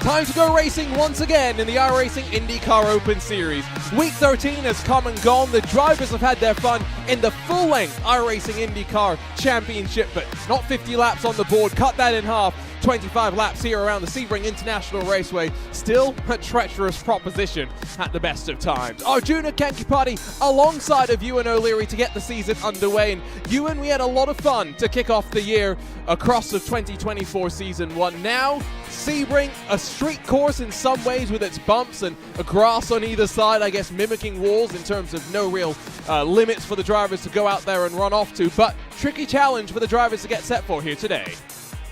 Time to go racing once again in the iRacing IndyCar Open Series. Week 13 has come and gone. The drivers have had their fun in the full-length iRacing IndyCar Championship, but not 50 laps on the board. Cut that in half. 25 laps here around the Sebring International Raceway. Still a treacherous proposition at the best of times. Arjuna Kankipati alongside of Ewan O'Leary to get the season underway. And Ewan, we had a lot of fun to kick off the year across the 2024 season one. Now, Sebring, a street course in some ways with its bumps and a grass on either side, I guess mimicking walls in terms of no real limits for the drivers to go out there and run off to. But tricky challenge for the drivers to get set for here today.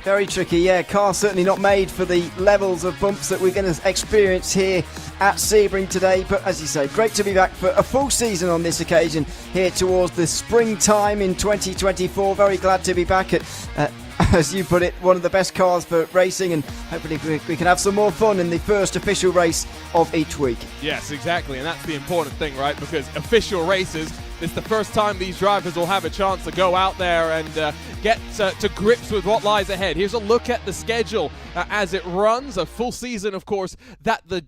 Very tricky, yeah. Car certainly not made for the levels of bumps that we're going to experience here at Sebring today. But as you say, great to be back for a full season on this occasion here towards the springtime in 2024. Very glad to be back at, as you put it, one of the best cars for racing, and hopefully we can have some more fun in the first official race of each week. Yes, exactly, and that's the important thing, right? Because official races, it's the first time these drivers will have a chance to go out there and get to grips with what lies ahead. Here's a look at the schedule as it runs. A full season, of course, that the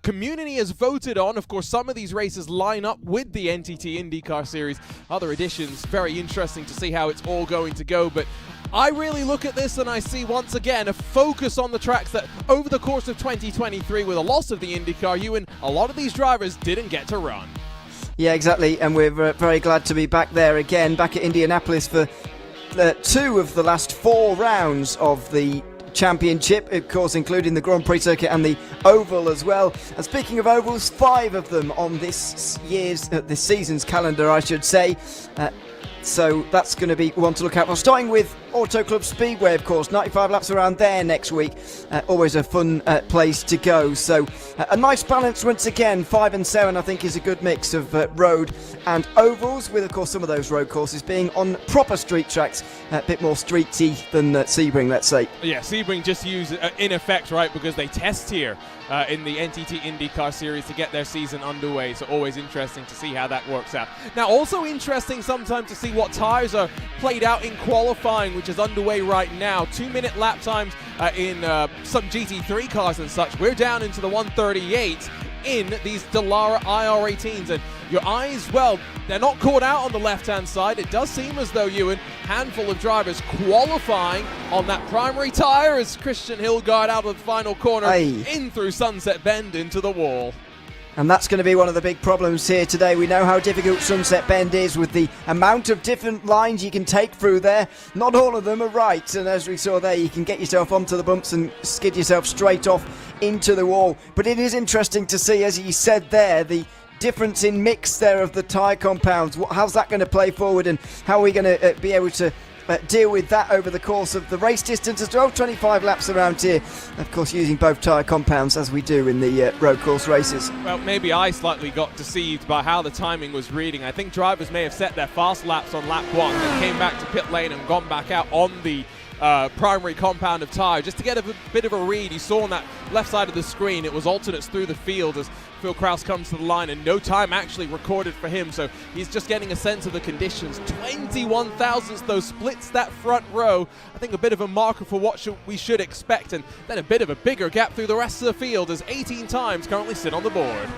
community has voted on. Of course, some of these races line up with the NTT IndyCar Series. Other editions, very interesting to see how it's all going to go. But I really look at this and I see once again a focus on the tracks that over the course of 2023, with a loss of the IndyCar, Ewan, a lot of these drivers didn't get to run. Yeah, exactly, and we're very glad to be back there again, back at Indianapolis for 2 of the last 4 rounds of the championship, of course, including the Grand Prix circuit and the oval as well. And speaking of ovals, 5 of them on this season's calendar, I should say. So that's going to be one to look out for. Starting with Auto Club Speedway, of course, 95 laps around there next week. Always a fun place to go. So a nice balance once again. 5 and 7, I think, is a good mix of road and ovals, with, of course, some of those road courses being on proper street tracks, a bit more streety than Sebring, let's say. Yeah, Sebring just use in effect, right, because they test here in the NTT IndyCar Series to get their season underway. So always interesting to see how that works out. Now, also interesting sometimes to see what tires are played out in qualifying, which is underway right now. 2-minute lap times in some GT3 cars and such. We're down into the 138 in these Dallara IR18s, and your eyes, well, they're not caught out on the left-hand side. It does seem as though, Ewan, handful of drivers qualifying on that primary tyre as Christian Hillgaard out of the final corner, in through Sunset Bend into the wall. And that's going to be one of the big problems here today. We know how difficult Sunset Bend is with the amount of different lines you can take through there. Not all of them are right, and as we saw there, you can get yourself onto the bumps and skid yourself straight off into the wall. But it is interesting to see, as you said there, the difference in mix there of the tyre compounds. How's that going to play forward, and how are we going to be able to deal with that over the course of the race distance as well? 25 laps around here, of course, using both tyre compounds as we do in the road course races. Well, maybe I slightly got deceived by how the timing was reading. I think drivers may have set their fast laps on lap 1 and came back to pit lane and gone back out on the primary compound of tyre just to get a bit of a read. You saw on that left side of the screen it was alternates through the field as Phil Kraus comes to the line, and no time actually recorded for him, so he's just getting a sense of the conditions. 21 thousandths though splits that front row. I think a bit of a marker for what we should expect, and then a bit of a bigger gap through the rest of the field as 18 times currently sit on the board.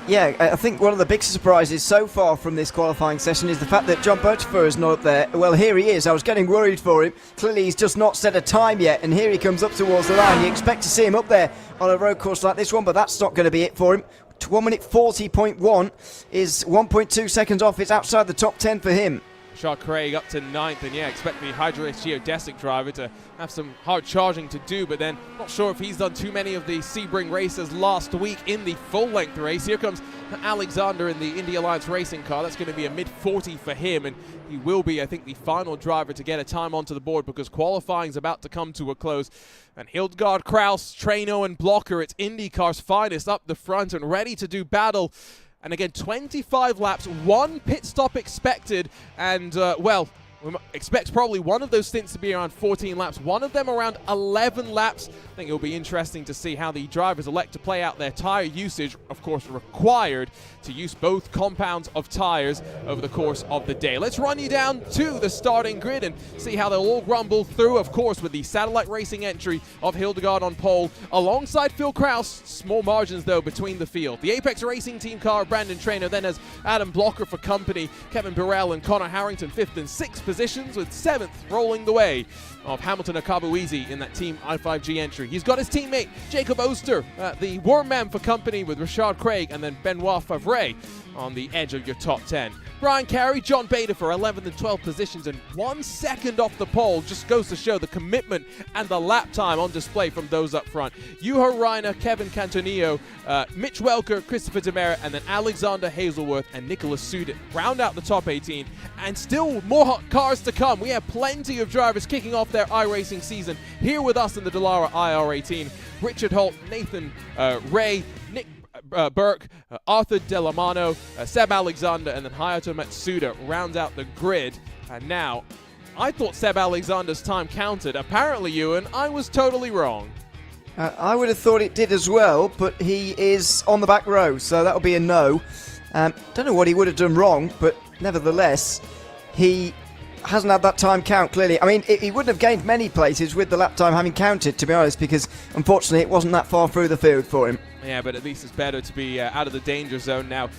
Yeah, I think one of the big surprises so far from this qualifying session is the fact that John Birchfer is not up there. Well, here he is. I was getting worried for him. Clearly, he's just not set a time yet, and here he comes up towards the line. You expect to see him up there on a road course like this one, but that's not going to be it for him. 1 minute 40.1 is 1.2 seconds off. It's outside the top 10 for him. Shaw Craig up to 9th, and yeah, expect the Hydrace Geodesic driver to have some hard charging to do, but then not sure if he's done too many of the Sebring races last week in the full-length race. Here comes Alexander in the Indy Alliance racing car. That's going to be a mid-40 for him, and he will be, I think, the final driver to get a time onto the board because qualifying's about to come to a close. And Hildegard, Kraus, Traino, and Blocker, it's IndyCar's finest up the front and ready to do battle. And again, 25 laps, 1 pit stop expected, and, well, We expect probably one of those stints to be around 14 laps, one of them around 11 laps. I think it'll be interesting to see how the drivers elect to play out their tire usage, of course required to use both compounds of tires over the course of the day. Let's run you down to the starting grid and see how they'll all rumble through, of course, with the Satellite Racing entry of Hildegard on pole, alongside Phil Kraus. Small margins, though, between the field. The Apex Racing team car, Brandon Traynor, then has Adam Blocker for company, Kevin Burrell and Connor Harrington 5th and 6th positions, with 7th rolling the way of Hamilton Akabuizi in that Team I5G entry. He's got his teammate Jacob Oster, the Worm Man for company, with Rashad Craig and then Benoit Favre on the edge of your top 10. Brian Carey, John Bader for 11th and 12th positions and 1 second off the pole. Just goes to show the commitment and the lap time on display from those up front. Juha Reiner, Kevin Cantonio, Mitch Welker, Christopher Demera, and then Alexander Hazelworth and Nicholas Sudin round out the top 18. And still more cars to come. We have plenty of drivers kicking off their iRacing season here with us in the Dallara IR18. Richard Holt, Nathan Ray, Nick Burke, Arthur Delamano, Seb Alexander, and then Hayato Matsuda round out the grid. And now, I thought Seb Alexander's time counted. Apparently, Ewan, I was totally wrong. I would have thought it did as well, but he is on the back row, so that'll be a no. Don't know what he would have done wrong, but nevertheless, he hasn't had that time count, clearly. I mean, he wouldn't have gained many places with the lap time having counted, to be honest, because unfortunately it wasn't that far through the field for him. Yeah, but at least it's better to be out of the danger zone now.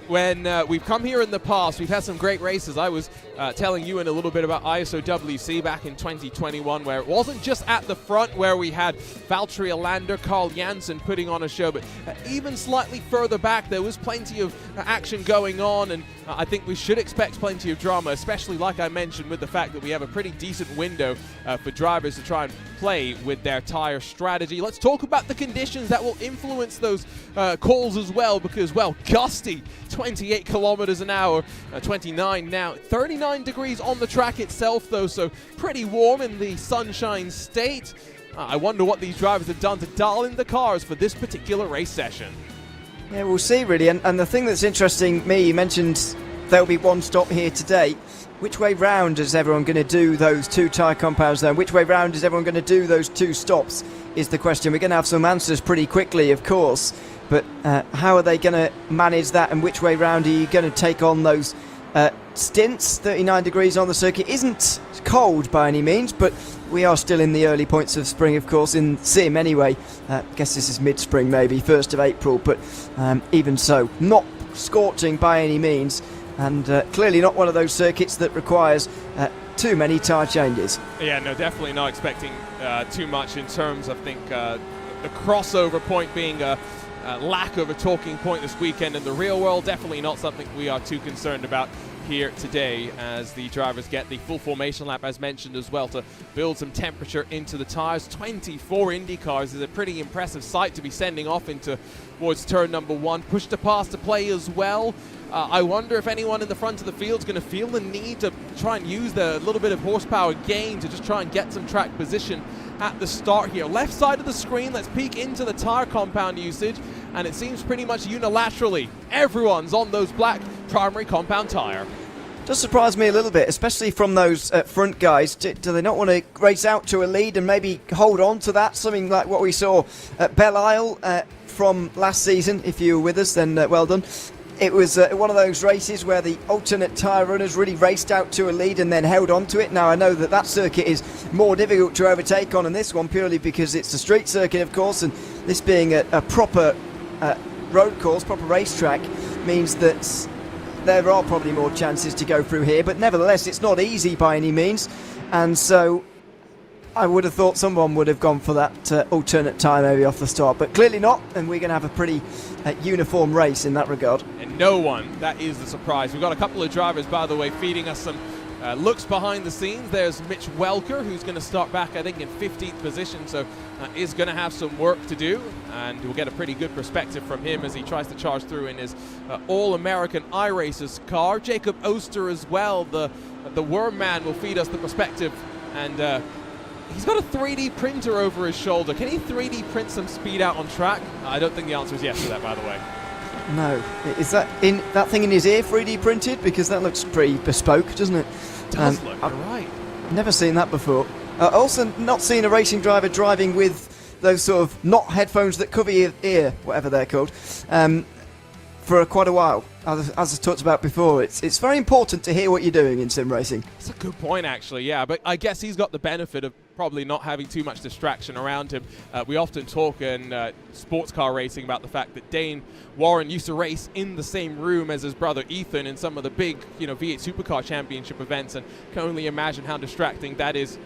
When we've come here in the past, we've had some great races. I was telling you a little bit about ISOWC back in 2021, where it wasn't just at the front where we had Valtteri Alander, Carl Janssen putting on a show, but even slightly further back there was plenty of action going on, and I think we should expect plenty of drama, especially like I mentioned with the fact that we have a pretty decent window for drivers to try and play with their tire strategy. Let's talk about the conditions that will influence those calls as well, because, well, gusty 28 kilometers an hour, 29 now, 39 degrees on the track itself though, so pretty warm in the sunshine state. I wonder what these drivers have done to dial in the cars for this particular race session. Yeah, we'll see really, and the thing that's interesting, you mentioned there'll be one stop here today. Which way round is everyone going to do those 2 tyre compounds there? Which way round is everyone going to do those 2 stops is the question. We're going to have some answers pretty quickly, of course, but how are they going to manage that, and which way round are you going to take on those stints? 39 degrees on the circuit isn't cold by any means, but we are still in the early points of spring, of course, in Sim anyway. I guess this is mid-spring maybe, 1st of April, but even so, not scorching by any means. And clearly not one of those circuits that requires too many tyre changes. Yeah, no, definitely not expecting too much in terms, I think, the crossover point being a lack of a talking point this weekend in the real world. Definitely not something we are too concerned about here today, as the drivers get the full formation lap, as mentioned as well, to build some temperature into the tyres. 24 Indy cars is a pretty impressive sight to be sending off into towards turn number 1. Push to pass to play as well. I wonder if anyone in the front of the field is going to feel the need to try and use the little bit of horsepower gain to just try and get some track position at the start here. Left side of the screen, let's peek into the tire compound usage, and it seems pretty much unilaterally everyone's on those black primary compound tire. Does surprise me a little bit, especially from those front guys. Do they not want to race out to a lead and maybe hold on to that? Something like what we saw at Belle Isle from last season. If you were with us, then well done. It was one of those races where the alternate tyre runners really raced out to a lead and then held on to it. Now, I know that circuit is more difficult to overtake on than this one, purely because it's a street circuit, of course, and this being a proper road course, proper racetrack, means that there are probably more chances to go through here. But nevertheless, it's not easy by any means, and so I would have thought someone would have gone for that alternate tyre maybe off the start, but clearly not, and we're going to have a pretty uniform race in that regard. And no one, that is the surprise. We've got a couple of drivers, by the way, feeding us some looks behind the scenes. There's Mitch Welker, who's going to start back, I think, in 15th position, so is going to have some work to do, and we'll get a pretty good perspective from him as he tries to charge through in his All-American iRacers car. Jacob Oster as well, the Worm Man, will feed us the perspective, and he's got a 3D printer over his shoulder. Can he 3D print some speed out on track? I don't think the answer is yes to that, by the way. No. Is that thing in his ear 3D printed? Because that looks pretty bespoke, doesn't it? does look, you're right. Never seen that before. Also, not seen a racing driver driving with those sort of not headphones that cover your ear, whatever they're called, for quite a while. As I talked about before, it's very important to hear what you're doing in sim racing. That's a good point, actually, yeah. But I guess he's got the benefit of probably not having too much distraction around him. We often talk in sports car racing about the fact that Dane Warren used to race in the same room as his brother Ethan in some of the big, V8 Supercar Championship events, and can only imagine how distracting that is.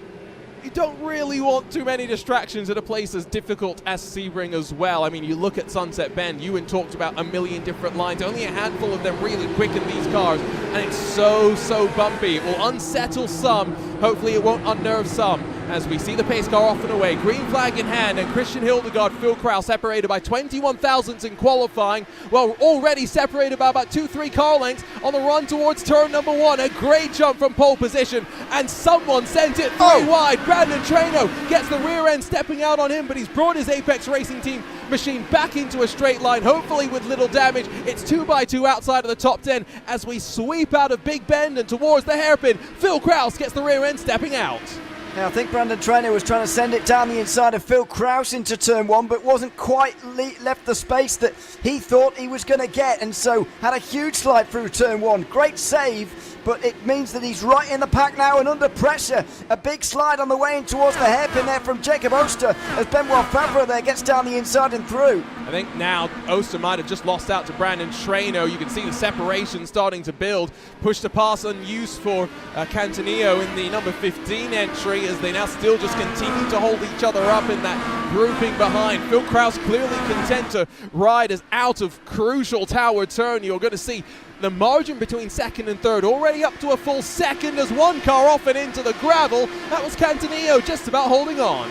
You don't really want too many distractions at a place as difficult as Sebring as well. I mean, you look at Sunset Bend, Ewan talked about a million different lines, only a handful of them really quick in these cars, and it's so bumpy. It will unsettle some, hopefully it won't unnerve some, as we see the pace car off and away, green flag in hand, and Christian Hildegard, Phil Kraus separated by 21 thousandths in qualifying. Well, already separated by about 2-3 car lengths on the run towards turn number 1. A great jump from pole position, and someone sent it three wide. Brandon Treno gets the rear end stepping out on him, but he's brought his Apex Racing Team machine back into a straight line, hopefully with little damage. It's 2x2 outside of the top 10 as we sweep out of Big Bend and towards the hairpin. Phil Kraus gets the rear end stepping out. Now, I think Brandon Trainer was trying to send it down the inside of Phil Kraus into turn 1, but wasn't quite left the space that he thought he was going to get, and so had a huge slide through turn 1. Great save, but it means that he's right in the pack now and under pressure. A big slide on the way in towards the hairpin there from Jacob Oster as Benoit Favre there gets down the inside and through. I think now Oster might have just lost out to Brandon Treno. You can see the separation starting to build. Push to pass unused for Cantonillo in the number 15 entry, as they now still just continue to hold each other up in that grouping behind. Phil Kraus clearly content to ride as out of crucial tower turn. You're going to see the margin between second and third already up to a full second as one car off and into the gravel. That was Cantonillo just about holding on.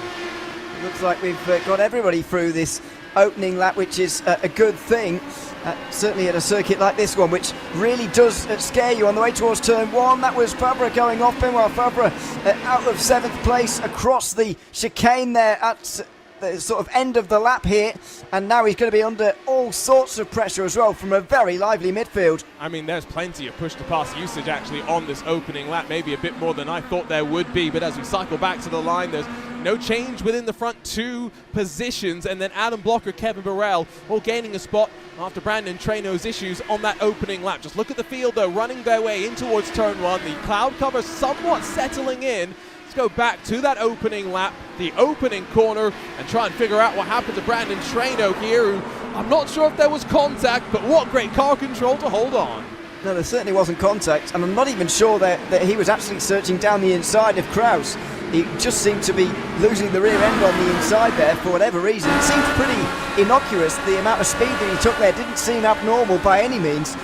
Looks like we've got everybody through this opening lap, which is a good thing. Certainly at a circuit like this one, which really does scare you on the way towards turn 1. That was Favre going off, Benoit Favre out of 7th place across the chicane there at the sort of end of the lap here, and now he's going to be under all sorts of pressure as well from a very lively midfield. I mean, there's plenty of push to pass usage actually on this opening lap, maybe a bit more than I thought there would be, but as we cycle back to the line, there's no change within the front 2 positions, and then Adam Blocker, Kevin Burrell all gaining a spot after Brandon Treno's issues on that opening lap. Just look at the field though, running their way in towards turn 1, the cloud cover somewhat settling in. Go back to that opening lap, the opening corner, and try and figure out what happened to Brandon Treno here, who I'm not sure if there was contact, but what great car control to hold on. No, there certainly wasn't contact, and I'm not even sure that he was actually searching down the inside of Kraus. He just seemed to be losing the rear end on the inside there for whatever reason. It seemed pretty innocuous. The amount of speed that he took there didn't seem abnormal by any means.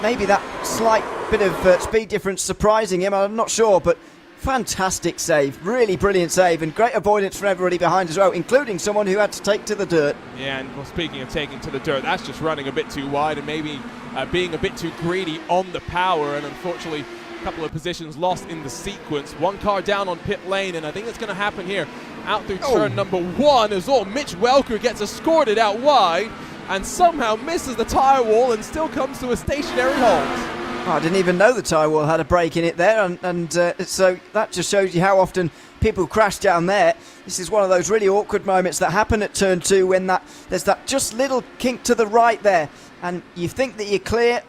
Maybe that slight bit of speed difference surprising him, I'm not sure, but fantastic save, really brilliant save, and great avoidance from everybody behind as well, including someone who had to take to the dirt. Yeah, and well, speaking of taking to the dirt, that's just running a bit too wide and maybe being a bit too greedy on the power, and unfortunately a couple of positions lost in the sequence. One car down on pit lane, and I think it's going to happen here out through turn number 1 as Mitch Welker gets escorted out wide and somehow misses the tyre wall and still comes to a stationary halt. Oh, I didn't even know the tyre wall had a break in it there, and so that just shows you how often people crash down there. This is one of those really awkward moments that happen at turn 2 when there's that just little kink to the right there, and you think that you're clear.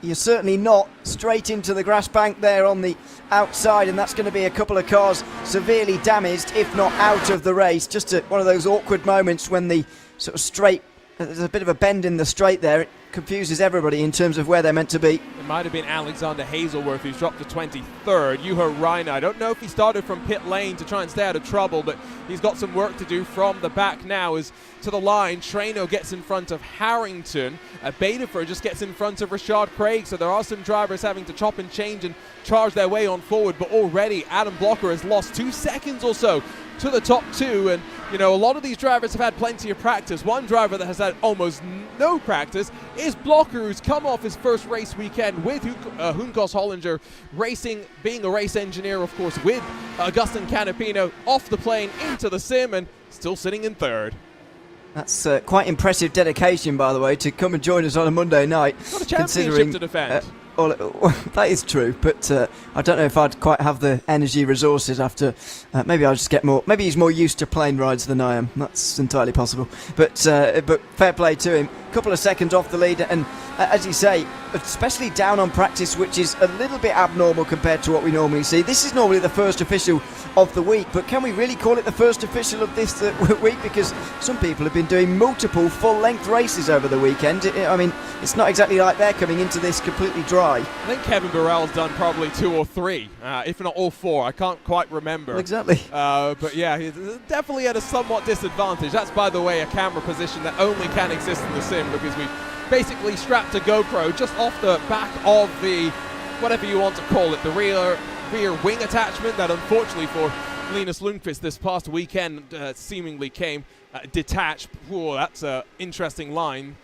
You're certainly not. Straight into the grass bank there on the outside, and that's going to be a couple of cars severely damaged, if not out of the race. Just one of those awkward moments when the sort of straight, there's a bit of a bend in the straight there. It confuses everybody in terms of where they're meant to be. It might have been Alexander Hazelworth who's dropped to 23rd. Juha Reiner, I don't know if he started from pit lane to try and stay out of trouble, but he's got some work to do from the back now. As to the line, Treno gets in front of Harrington. Baderford just gets in front of Rashad Craig, so there are some drivers having to chop and change and charge their way on forward, but already Adam Blocker has lost 2 seconds or so to the top 2, and a lot of these drivers have had plenty of practice. One driver that has had almost no practice is Blocker, who's come off his first race weekend with Hunkos Hollinger racing, being a race engineer, of course, with Augustin Canapino off the plane into the sim and still sitting in 3rd. That's quite impressive dedication, by the way, to come and join us on a Monday night. Got a championship to defend. that is true, but I don't know if I'd quite have the energy resources after. Maybe I'll just get more. Maybe he's more used to plane rides than I am. That's entirely possible. But fair play to him. Couple of seconds off the lead, and as you say, especially down on practice, which is a little bit abnormal compared to what we normally see. This is normally the first official of the week, but can we really call it the first official of this week? Because some people have been doing multiple full-length races over the weekend. I mean, it's not exactly like they're coming into this completely dry. I think Kevin Burrell's done probably 2 or 3, if not all 4. I can't quite remember. Well, exactly. But yeah, he's definitely at a somewhat disadvantage. That's, by the way, a camera position that only can exist in the sim, because we've basically strapped a GoPro just off the back of the, whatever you want to call it, the rear wing attachment that unfortunately for Linus Lundqvist this past weekend seemingly came detached. Whoa, that's an interesting line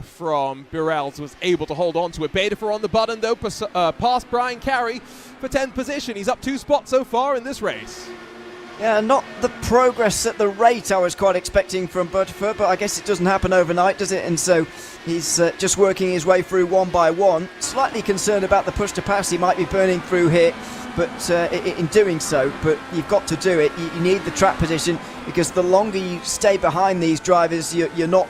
from Burrells. Was able to hold on to it. Betafor on the button though, past Brian Carey for 10th position. He's up 2 spots so far in this race. Yeah, not the progress at the rate I was quite expecting from Betafor, but I guess it doesn't happen overnight, does it? And so he's just working his way through one by one. Slightly concerned about the push to pass he might be burning through here, but in doing so, but you've got to do it. You need the track position, because the longer you stay behind these drivers, you're not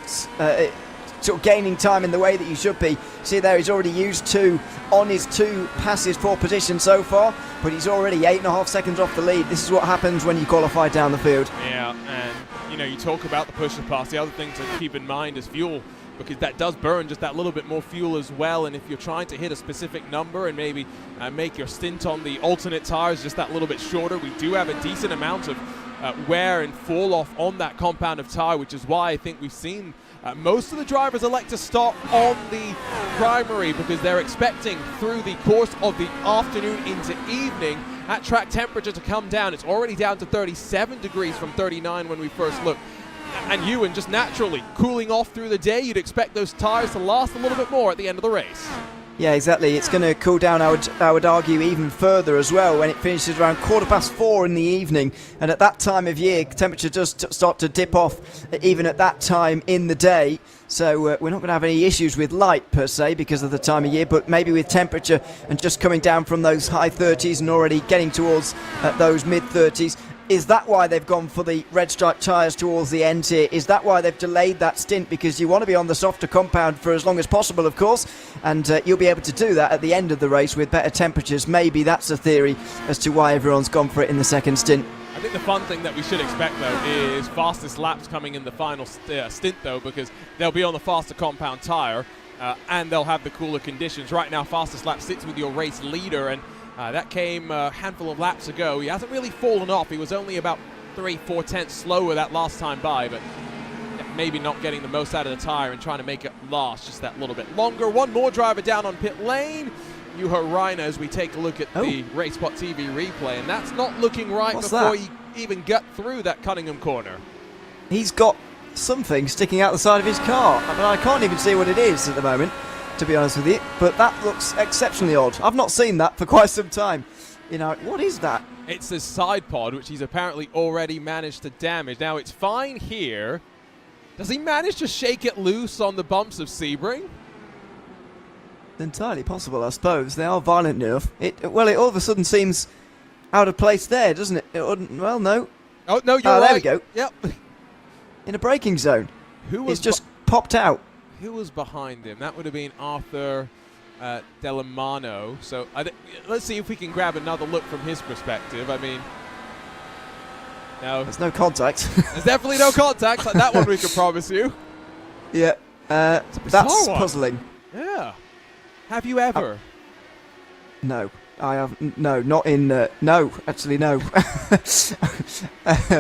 sort of gaining time in the way that you should be. See there, he's already used 2 on his 2 passes for position so far, but he's already 8.5 seconds off the lead. This is what happens when you qualify down the field. Yeah, and you know, you talk about the push to pass. The other thing to keep in mind is fuel, because that does burn just that little bit more fuel as well. And if you're trying to hit a specific number and maybe make your stint on the alternate tires just that little bit shorter, we do have a decent amount of wear and fall off on that compound of tire, which is why I think we've seen most of the drivers elect to start on the primary, because they're expecting through the course of the afternoon into evening that track temperature to come down. It's already down to 37 degrees from 39 when we first looked. And Ewan just naturally cooling off through the day, you'd expect those tires to last a little bit more at the end of the race. Yeah, exactly. It's going to cool down, I would argue, even further as well when it finishes around 4:15 in the evening. And at that time of year, temperature does start to dip off even at that time in the day. So we're not going to have any issues with light per se because of the time of year, but maybe with temperature and just coming down from those high 30s and already getting towards those mid 30s. Is that why they've gone for the red stripe tyres towards the end here? Is that why they've delayed that stint? Because you want to be on the softer compound for as long as possible, of course, and you'll be able to do that at the end of the race with better temperatures. Maybe that's a theory as to why everyone's gone for it in the second stint. I think the fun thing that we should expect, though, is fastest laps coming in the final stint, though, because they'll be on the faster compound tyre and they'll have the cooler conditions. Right now, fastest lap sits with your race leader, and that came a handful of laps ago. He hasn't really fallen off. He was only about 3-4 tenths slower that last time by, but maybe not getting the most out of the tyre and trying to make it last just that little bit longer. One more driver down on pit lane. Juha Rainer, as we take a look at the RaceSpotTV replay, and that's not looking right before he even got through that Cunningham corner. He's got something sticking out the side of his car. I mean, I can't even see what it is at the moment, to be honest with you, but that looks exceptionally odd. I've not seen that for quite some time. You know, what is that? It's his side pod, which he's apparently already managed to damage. Now, it's fine here. Does he manage to shake it loose on the bumps of Sebring? It's entirely possible, I suppose. They are violent enough. It all of a sudden seems out of place there, doesn't it? Well, no. Oh, no, you're right. There we go. Yep. In a braking zone. It's just popped out. Who was behind him? That would have been Arthur Delamano. So let's see if we can grab another look from his perspective. I mean, no. There's no contact. There's definitely no contact. That one we can promise you. Yeah. That's puzzling. Yeah. Have you ever? No. I have no, not in no, actually no.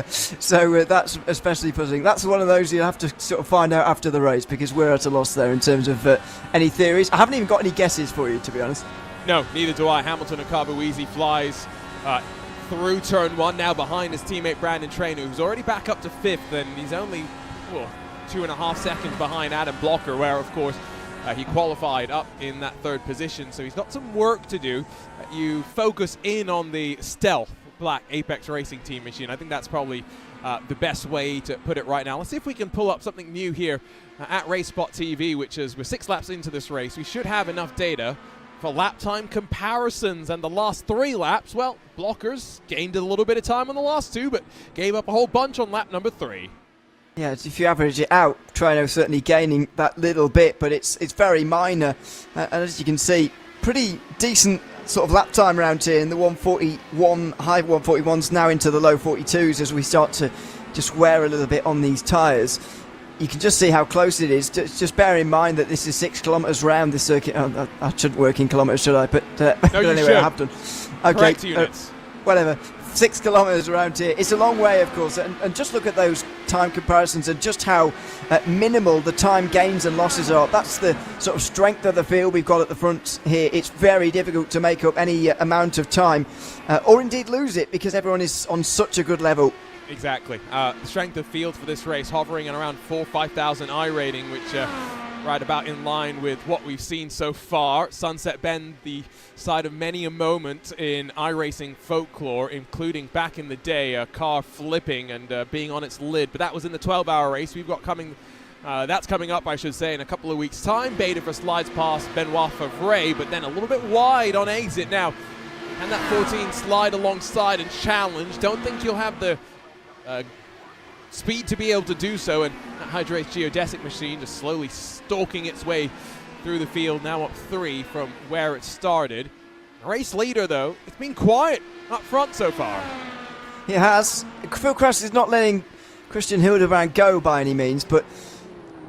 So that's especially puzzling. That's one of those you have to sort of find out after the race, because we're at a loss there in terms of any theories. I haven't even got any guesses for you, to be honest. No, neither do I. Hamilton and Carboeasy flies through turn 1, now behind his teammate Brandon Traynor, who's already back up to 5th, and he's only 2.5 seconds behind Adam Blocker, where of course he qualified up in that 3rd position, so he's got some work to do. You focus in on the stealth black Apex Racing Team machine. I think that's probably the best way to put it right now. Let's see if we can pull up something new here at RaceSpotTV, which is we're 6 laps into this race. We should have enough data for lap time comparisons, and the last 3 laps, well, Blockers gained a little bit of time on the last 2, but gave up a whole bunch on lap number 3. Yeah, if you average it out, Trino certainly gaining that little bit, but it's very minor. And as you can see, pretty decent sort of lap time around here in the 141, high 141s, now into the low 42s as we start to just wear a little bit on these tyres. You can just see how close it is. Just bear in mind that this is 6 kilometres round this circuit. I shouldn't work in kilometres, should I? But no, you anyway, should. I have done. Okay, Correct units. Whatever. 6 kilometres around here. It's a long way, of course, and just look at those time comparisons and just how minimal the time gains and losses are. That's the sort of strength of the field we've got at the front here. It's very difficult to make up any amount of time or indeed lose it because everyone is on such a good level. Exactly. The strength of field for this race hovering at around 4,000-5,000 I rating, which right about in line with what we've seen so far. Sunset Bend, the side of many a moment in iRacing folklore, including back in the day a car flipping and being on its lid. But that was in the 12-hour race. We've got coming. That's coming up, I should say, in a couple of weeks' time. Beta slides past Benoit Favre, but then a little bit wide on exit now. And that 14 slide alongside and challenge. Don't think you'll have the speed to be able to do so, and that Hydrate's geodesic machine just slowly stalking its way through the field, now up 3 from where it started. The race leader, though, it's been quiet up front so far. It has. Phil Krauss is not letting Christian Hildebrand go by any means, but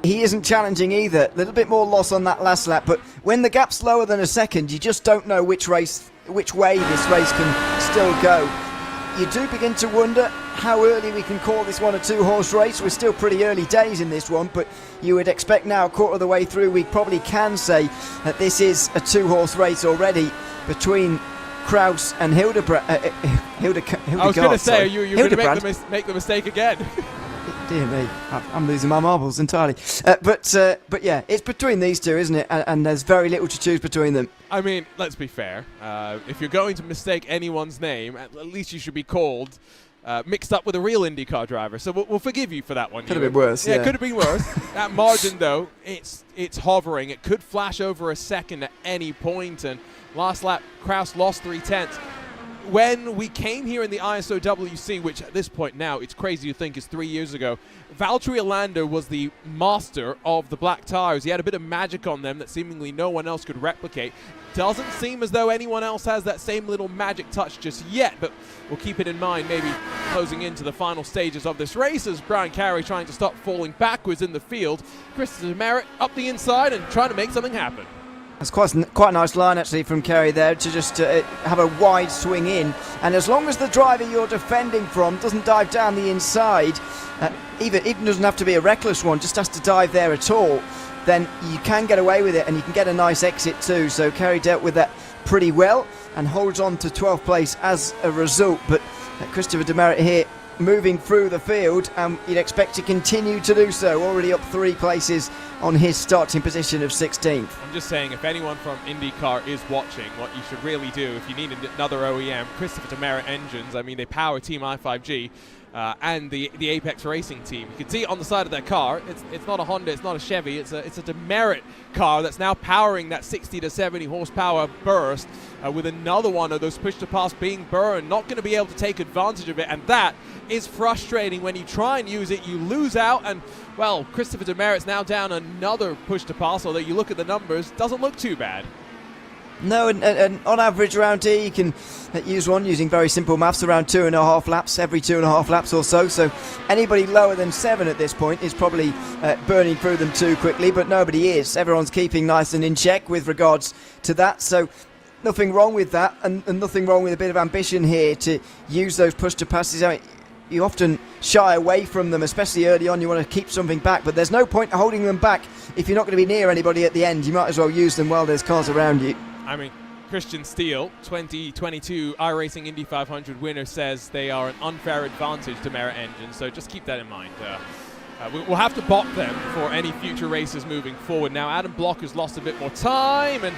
he isn't challenging either. A little bit more loss on that last lap, but when the gap's lower than a second, you just don't know which way this race can still go. You do begin to wonder how early we can call this one a 2-horse race. We're still pretty early days in this one, but you would expect now, a quarter of the way through, we probably can say that this is a 2-horse race already between Krauss and Hildebrand. I was going to say, you're going to make the mistake again. Dear me, I'm losing my marbles entirely. But yeah, it's between these two, isn't it? And there's very little to choose between them. I mean, let's be fair. If you're going to mistake anyone's name, at least you should be called mixed up with a real IndyCar driver. So we'll forgive you for that one. Could have been worse. Yeah, it could have been worse. That margin, though, it's hovering. It could flash over a second at any point. And last lap, Krauss lost 0.3. When we came here in the ISOWC, which at this point now, it's crazy to think is 3 years ago, Valtteri Alander was the master of the black tires. He had a bit of magic on them that seemingly no one else could replicate. Doesn't seem as though anyone else has that same little magic touch just yet, but we'll keep it in mind maybe closing into the final stages of this race as Brian Carey trying to stop falling backwards in the field. Christopher Merritt up the inside and trying to make something happen. That's quite a nice line actually from Kerry there to just have a wide swing in, and as long as the driver you're defending from doesn't dive down the inside, even doesn't have to be a reckless one, just has to dive there at all, then you can get away with it and you can get a nice exit too. So Kerry dealt with that pretty well and holds on to 12th place as a result. But Christopher Demerit here moving through the field, and you'd expect to continue to do so, already up 3 places on his starting position of 16th. I'm just saying, if anyone from IndyCar is watching, what you should really do if you need another OEM, Christopher Demerit engines, I mean, they power Team i5G and the Apex Racing team. You can see it on the side of their car. It's not a Honda, it's not a Chevy, it's a Demerit car that's now powering that 60 to 70 horsepower burst with another one of those push-to-pass being burned. Not going to be able to take advantage of it, and that is frustrating. When you try and use it, you lose out, and well, Christopher Demerit's now down another push-to-pass, although you look at the numbers, doesn't look too bad. No, and on average around here you can use one using very simple maths, around 2.5 laps, every 2.5 laps or so. So anybody lower than 7 at this point is probably burning through them too quickly, but nobody is. Everyone's keeping nice and in check with regards to that. So nothing wrong with that, and nothing wrong with a bit of ambition here to use those push-to-passes. I mean, you often shy away from them, especially early on. You want to keep something back, but there's no point holding them back if you're not going to be near anybody at the end. You might as well use them while there's cars around you. I mean, Christian Steele, 2022 iRacing Indy 500 winner, says they are an unfair advantage to Merit engines, so just keep that in mind. We'll have to bot them for any future races moving forward. Now, Adam Block has lost a bit more time, and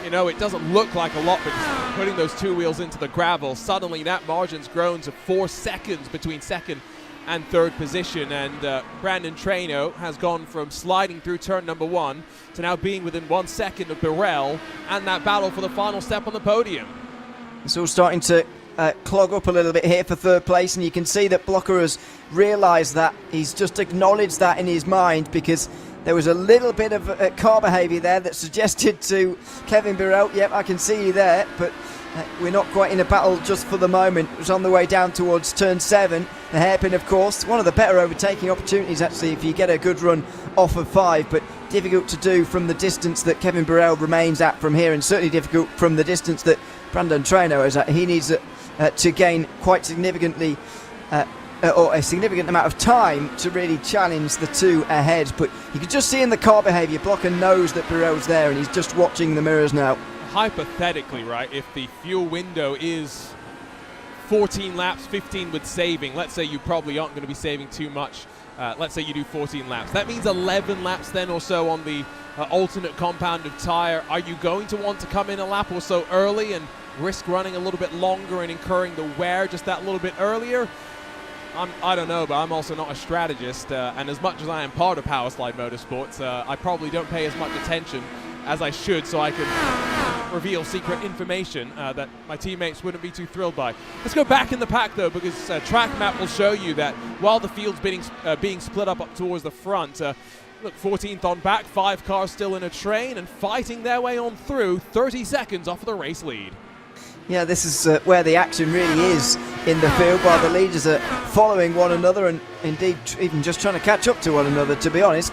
you know, it doesn't look like a lot, but putting those 2 wheels into the gravel, suddenly that margin's grown to 4 seconds between second and third position, and Brandon Traino has gone from sliding through turn number 1 to now being within 1 second of Burrell and that battle for the final step on the podium. It's all starting to clog up a little bit here for third place, and you can see that Blocker has realised that. He's just acknowledged that in his mind, because there was a little bit of car behaviour there that suggested to Kevin Burrell, yep, I can see you there, but we're not quite in a battle just for the moment. It was on the way down towards turn 7. The hairpin, of course, one of the better overtaking opportunities, actually, if you get a good run off of 5, but difficult to do from the distance that Kevin Burrell remains at from here, and certainly difficult from the distance that Brandon Traino is at. He needs to gain quite significantly, or a significant amount of time to really challenge the two ahead. But you can just see in the car behaviour, Blocker knows that Burrell's there, and he's just watching the mirrors now. Hypothetically, right, if the fuel window is 14 laps, 15 with saving, let's say you probably aren't going to be saving too much. Let's say you do 14 laps. That means 11 laps then or so on the alternate compounded tyre. Are you going to want to come in a lap or so early and risk running a little bit longer and incurring the wear just that little bit earlier? I don't know, but I'm also not a strategist, and as much as I am part of Powerslide Motorsports, I probably don't pay as much attention as I should, so I can reveal secret information that my teammates wouldn't be too thrilled by. Let's go back in the pack, though, because track map will show you that while the field's being split up towards the front, look, 14th on back, 5 cars still in a train and fighting their way on through, 30 seconds off of the race lead. Yeah, this is where the action really is in the field, while the leaders are following one another and indeed even just trying to catch up to one another, to be honest.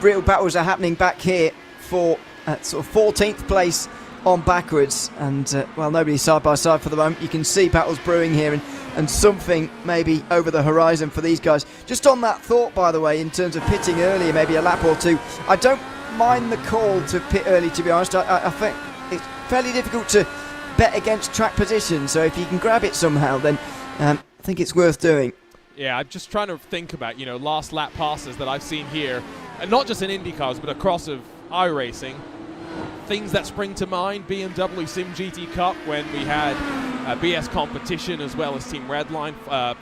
Real battles are happening back here for sort of 14th place on backwards, and well, nobody's side by side for the moment. You can see battles brewing here, and something maybe over the horizon for these guys. Just on that thought, by the way, in terms of pitting earlier, maybe a lap or two, I don't mind the call to pit early, to be honest. I think it's fairly difficult to bet against track position, so if you can grab it somehow, then I think it's worth doing. Yeah, I'm just trying to think about, last lap passes that I've seen here, and not just in IndyCars, but across of iRacing. Things that spring to mind: BMW Sim GT Cup, when we had BS competition as well as Team Redline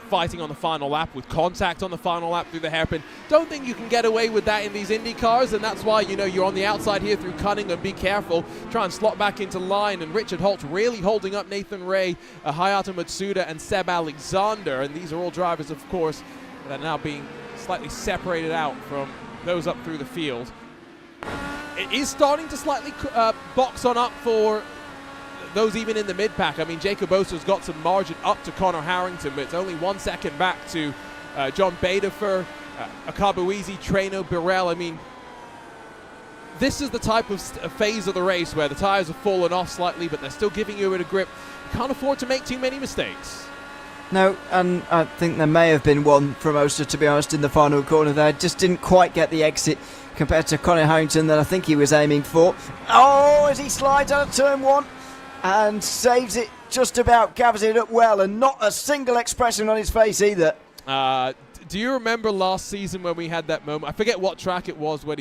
fighting on the final lap with contact on the final lap through the hairpin. Don't think you can get away with that in these Indy cars, and that's why you're on the outside here through Cunningham. Be careful, try and slot back into line, and Richard Holt really holding up Nathan Ray, Hayato Matsuda and Seb Alexander, and these are all drivers, of course, that are now being slightly separated out from those up through the field. It is starting to slightly box on up for those even in the mid-pack. I mean, Jacob Oster's got some margin up to Connor Harrington, but it's only 1 second back to John Baderfer, Akabuizi, Traino, Burrell. I mean, this is the type of phase of the race where the tyres have fallen off slightly, but they're still giving you a bit of grip. You can't afford to make too many mistakes. No, and I think there may have been one from Oster, to be honest, in the final corner there. Just didn't quite get the exit compared to Connor Harrington that I think he was aiming for. Oh, as he slides out of turn 1 and saves it just about, gathers it up well, and not a single expression on his face either. Do you remember last season when we had that moment? I forget what track it was where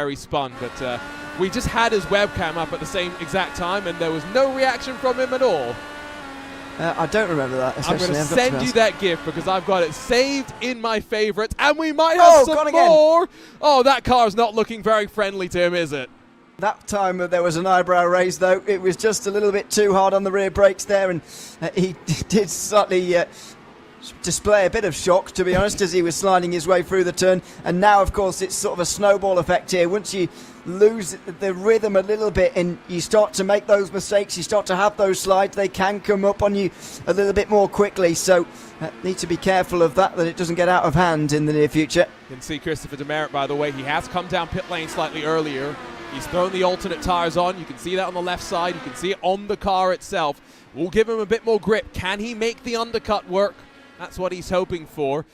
he spun, but we just had his webcam up at the same exact time, and there was no reaction from him at all. I don't remember that. I'm going to send you that GIF because I've got it saved in my favorites, and we might have some more. Oh, that car's not looking very friendly to him, is it? That time there was an eyebrow raise, though. It was just a little bit too hard on the rear brakes there, and he did slightly display a bit of shock, to be honest, as he was sliding his way through the turn. And now, of course, it's sort of a snowball effect here. Once you lose the rhythm a little bit and you start to make those mistakes, you start to have those slides, they can come up on you a little bit more quickly. So need to be careful of that it doesn't get out of hand in the near future. You can see Christopher Demerit, by the way, he has come down pit lane slightly earlier. He's thrown the alternate tyres on. You can see that on the left side. You can see it on the car itself. We'll give him a bit more grip. Can he make the undercut work? That's what he's hoping for.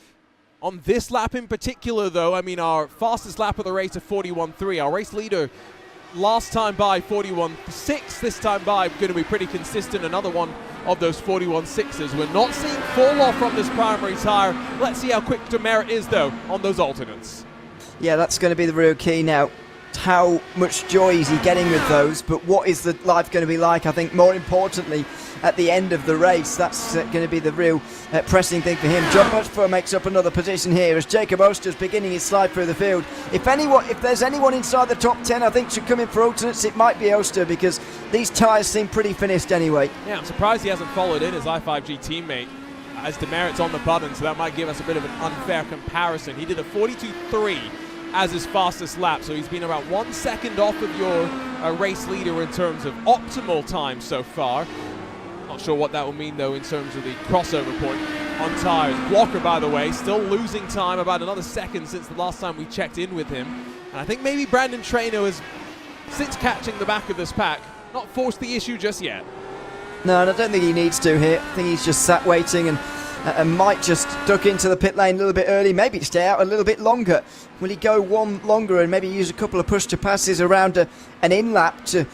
On this lap in particular, though, I mean, our fastest lap of the race of 41.3. Our race leader last time by 41.6. This time by going to be pretty consistent. Another one of those 41.6s. We're not seeing fall off from this primary tyre. Let's see how quick Demerit is, though, on those alternates. Yeah, that's going to be the real key now. how much joy is he getting with those, but what is the life going to be like? I think more importantly, at the end of the race, that's going to be the real pressing thing for him. John Butterfield makes up another position here as Jacob Oster's beginning his slide through the field. If there's anyone inside the top 10 I think should come in for alternates, it might be Oster, because these tyres seem pretty finished anyway. Yeah, I'm surprised he hasn't followed in his i5G teammate, as Demerit's on the button, so that might give us a bit of an unfair comparison. He did a 42.3 as his fastest lap, so he's been about 1 second off of your race leader in terms of optimal time so far. Not sure what that will mean though in terms of the crossover point on tyres. Blocker, by the way, still losing time, about another second since the last time we checked in with him. And I think maybe Brandon Traynor has, since catching the back of this pack, not forced the issue just yet. No, and I don't think he needs to here. I think he's just sat waiting and might just duck into the pit lane a little bit early, maybe stay out a little bit longer. Will he go one longer and maybe use a couple of push to passes around an in-lap to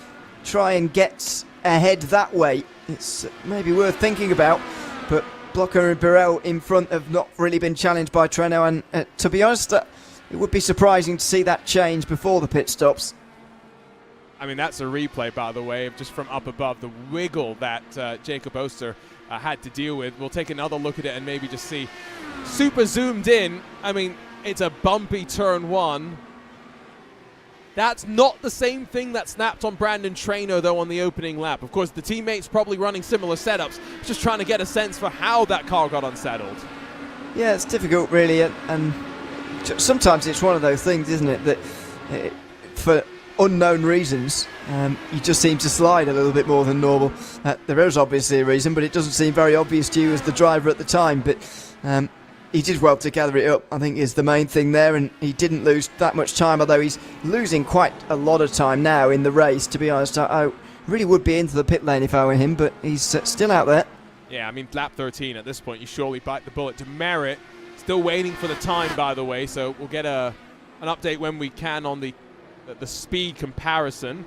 try and get ahead that way? It's maybe worth thinking about, but Blocker and Burrell in front have not really been challenged by Treno, and to be honest, it would be surprising to see that change before the pit stops. I mean, that's a replay, by the way, of just from up above, the wiggle that Jacob Oster had to deal with. We'll take another look at it and maybe just see. Super zoomed in. I mean, it's a bumpy turn one. That's not the same thing that snapped on Brandon Traynor, though, on the opening lap. Of course, the teammates probably running similar setups, just trying to get a sense for how that car got unsettled. Yeah, it's difficult, really, and sometimes it's one of those things, isn't it, that for unknown reasons, you just seem to slide a little bit more than normal. There is obviously a reason, but it doesn't seem very obvious to you as the driver at the time. But he did well to gather it up, I think, is the main thing there, and he didn't lose that much time, although he's losing quite a lot of time now in the race, to be honest. I really would be into the pit lane if I were him, but he's still out there. Yeah, I mean, lap 13 at this point, you surely bite the bullet. Demerit still waiting for the time, by the way, so we'll get an update when we can on the speed comparison.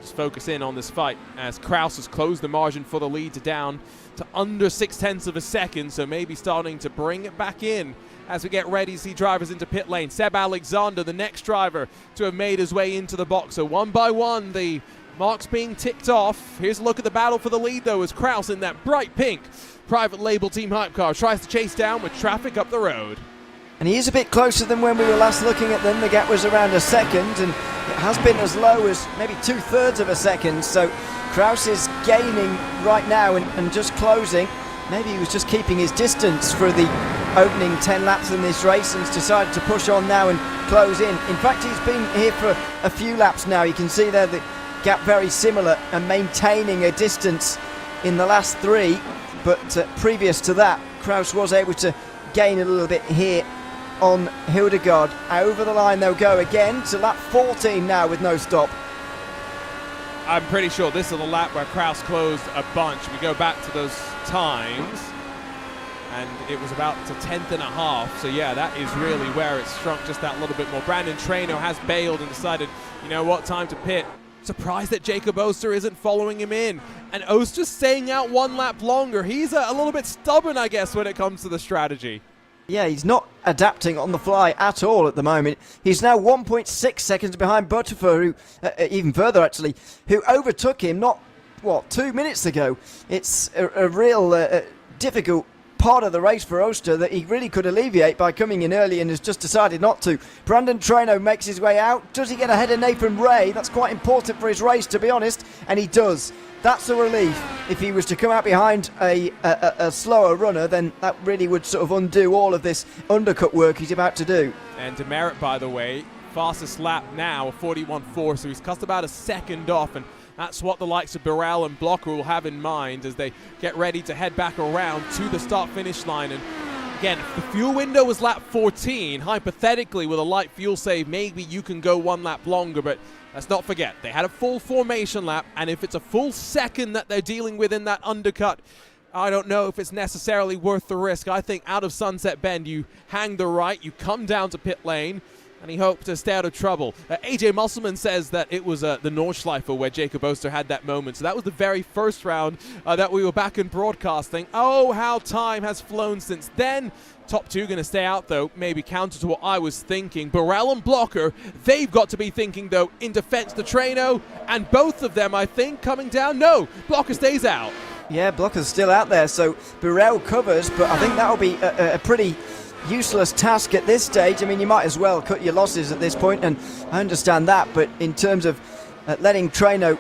Just focus in on this fight as Kraus has closed the margin for the lead down to under 0.6 of a second, so maybe starting to bring it back in as we get ready to see drivers into pit lane. Seb Alexander, the next driver to have made his way into the box. So one by one, the marks being ticked off. Here's a look at the battle for the lead, though, as Kraus in that bright pink private label Team Hype car tries to chase down with traffic up the road. And he is a bit closer than when we were last looking at them. The gap was around a second, and it has been as low as maybe 2/3 of a second. So Kraus is gaining right now and just closing. Maybe he was just keeping his distance for the opening 10 laps in this race and has decided to push on now and close in. In fact, he's been here for a few laps now. You can see there the gap very similar and maintaining a distance in the last 3. But previous to that, Kraus was able to gain a little bit here on Hildegard. Over the line they'll go again to lap 14 now with no stop. I'm pretty sure this is the lap where Kraus closed a bunch. We go back to those times, and it was about a 10th and a half. So yeah, that is really where it's shrunk just that little bit more. Brandon Traynor has bailed and decided, you know what, time to pit. Surprised that Jacob Oster isn't following him in. And Oster's staying out 1 lap longer. He's a little bit stubborn, I guess, when it comes to the strategy. Yeah, he's not adapting on the fly at all at the moment. He's now 1.6 seconds behind Butterfield, who, even further actually, who overtook him not, 2 minutes ago. It's a real difficult part of the race for Oster that he really could alleviate by coming in early and has just decided not to. Brandon Traynor makes his way out. Does he get ahead of Nathan Ray? That's quite important for his race, to be honest, and he does. That's a relief. If he was to come out behind a slower runner, then that really would sort of undo all of this undercut work he's about to do. And Demerit, by the way, fastest lap now, 41.4, so he's cut about a second off, and that's what the likes of Burrell and Blocker will have in mind as they get ready to head back around to the start-finish line. And again, if the fuel window was lap 14, hypothetically, with a light fuel save, maybe you can go 1 lap longer, but let's not forget, they had a full formation lap, and if it's a full second that they're dealing with in that undercut, I don't know if it's necessarily worth the risk. I think out of Sunset Bend, you hang the right, you come down to pit lane, and he hoped to stay out of trouble. AJ Musselman says that it was the Nordschleife where Jacob Oster had that moment. So that was the very first round that we were back in broadcasting. Oh, how time has flown since then. Top two going to stay out, though, maybe counter to what I was thinking. Burrell and Blocker, they've got to be thinking, though, in defense to Treno, and both of them, I think, coming down. No, Blocker stays out. Yeah, Blocker's still out there, so Burrell covers, but I think that'll be a pretty useless task at this stage. I mean, you might as well cut your losses at this point, and I understand that, but in terms of letting Treno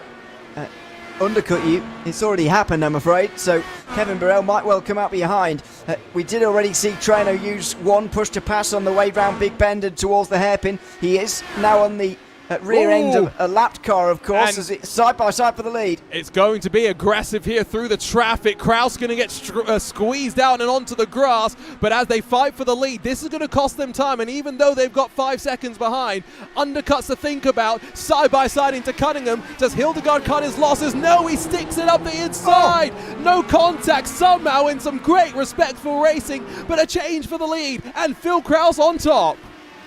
undercut you, it's already happened, I'm afraid. So Kevin Burrell might well come out behind. We did already see Treno use one push to pass on the way round Big Bend and towards the hairpin. He is now on the rear end of a lapped car, of course, as it's side by side for the lead. It's going to be aggressive here through the traffic. Kraus going to get squeezed out and onto the grass, but as they fight for the lead, this is going to cost them time, and even though they've got 5 seconds behind, undercuts to think about, side by side into Cunningham. Does Hildegard cut his losses? No, he sticks it up the inside. No contact somehow in some great respectful racing, but a change for the lead, and Phil Kraus on top.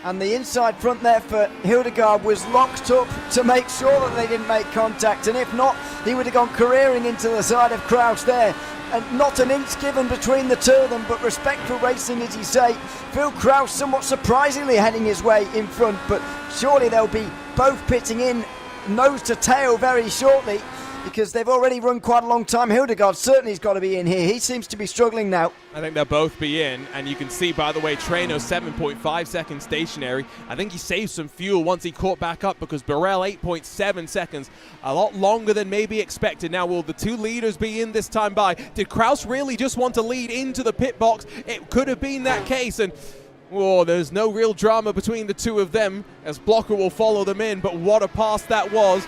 And the inside front there for Hildegard was locked up to make sure that they didn't make contact, and if not, he would have gone careering into the side of Kraus there. And not an inch given between the two of them, but respectful racing, as you say. Phil Kraus somewhat surprisingly heading his way in front, but surely they'll be both pitting in nose to tail very shortly, because they've already run quite a long time. Hildegard certainly has got to be in here. He seems to be struggling now. I think they'll both be in, and you can see, by the way, Treno 7.5 seconds stationary. I think he saved some fuel once he caught back up, because Burrell 8.7 seconds, a lot longer than maybe expected. Now, will the two leaders be in this time by? Did Kraus really just want to lead into the pit box? It could have been that case, and oh, there's no real drama between the two of them, as Blocker will follow them in, but what a pass that was.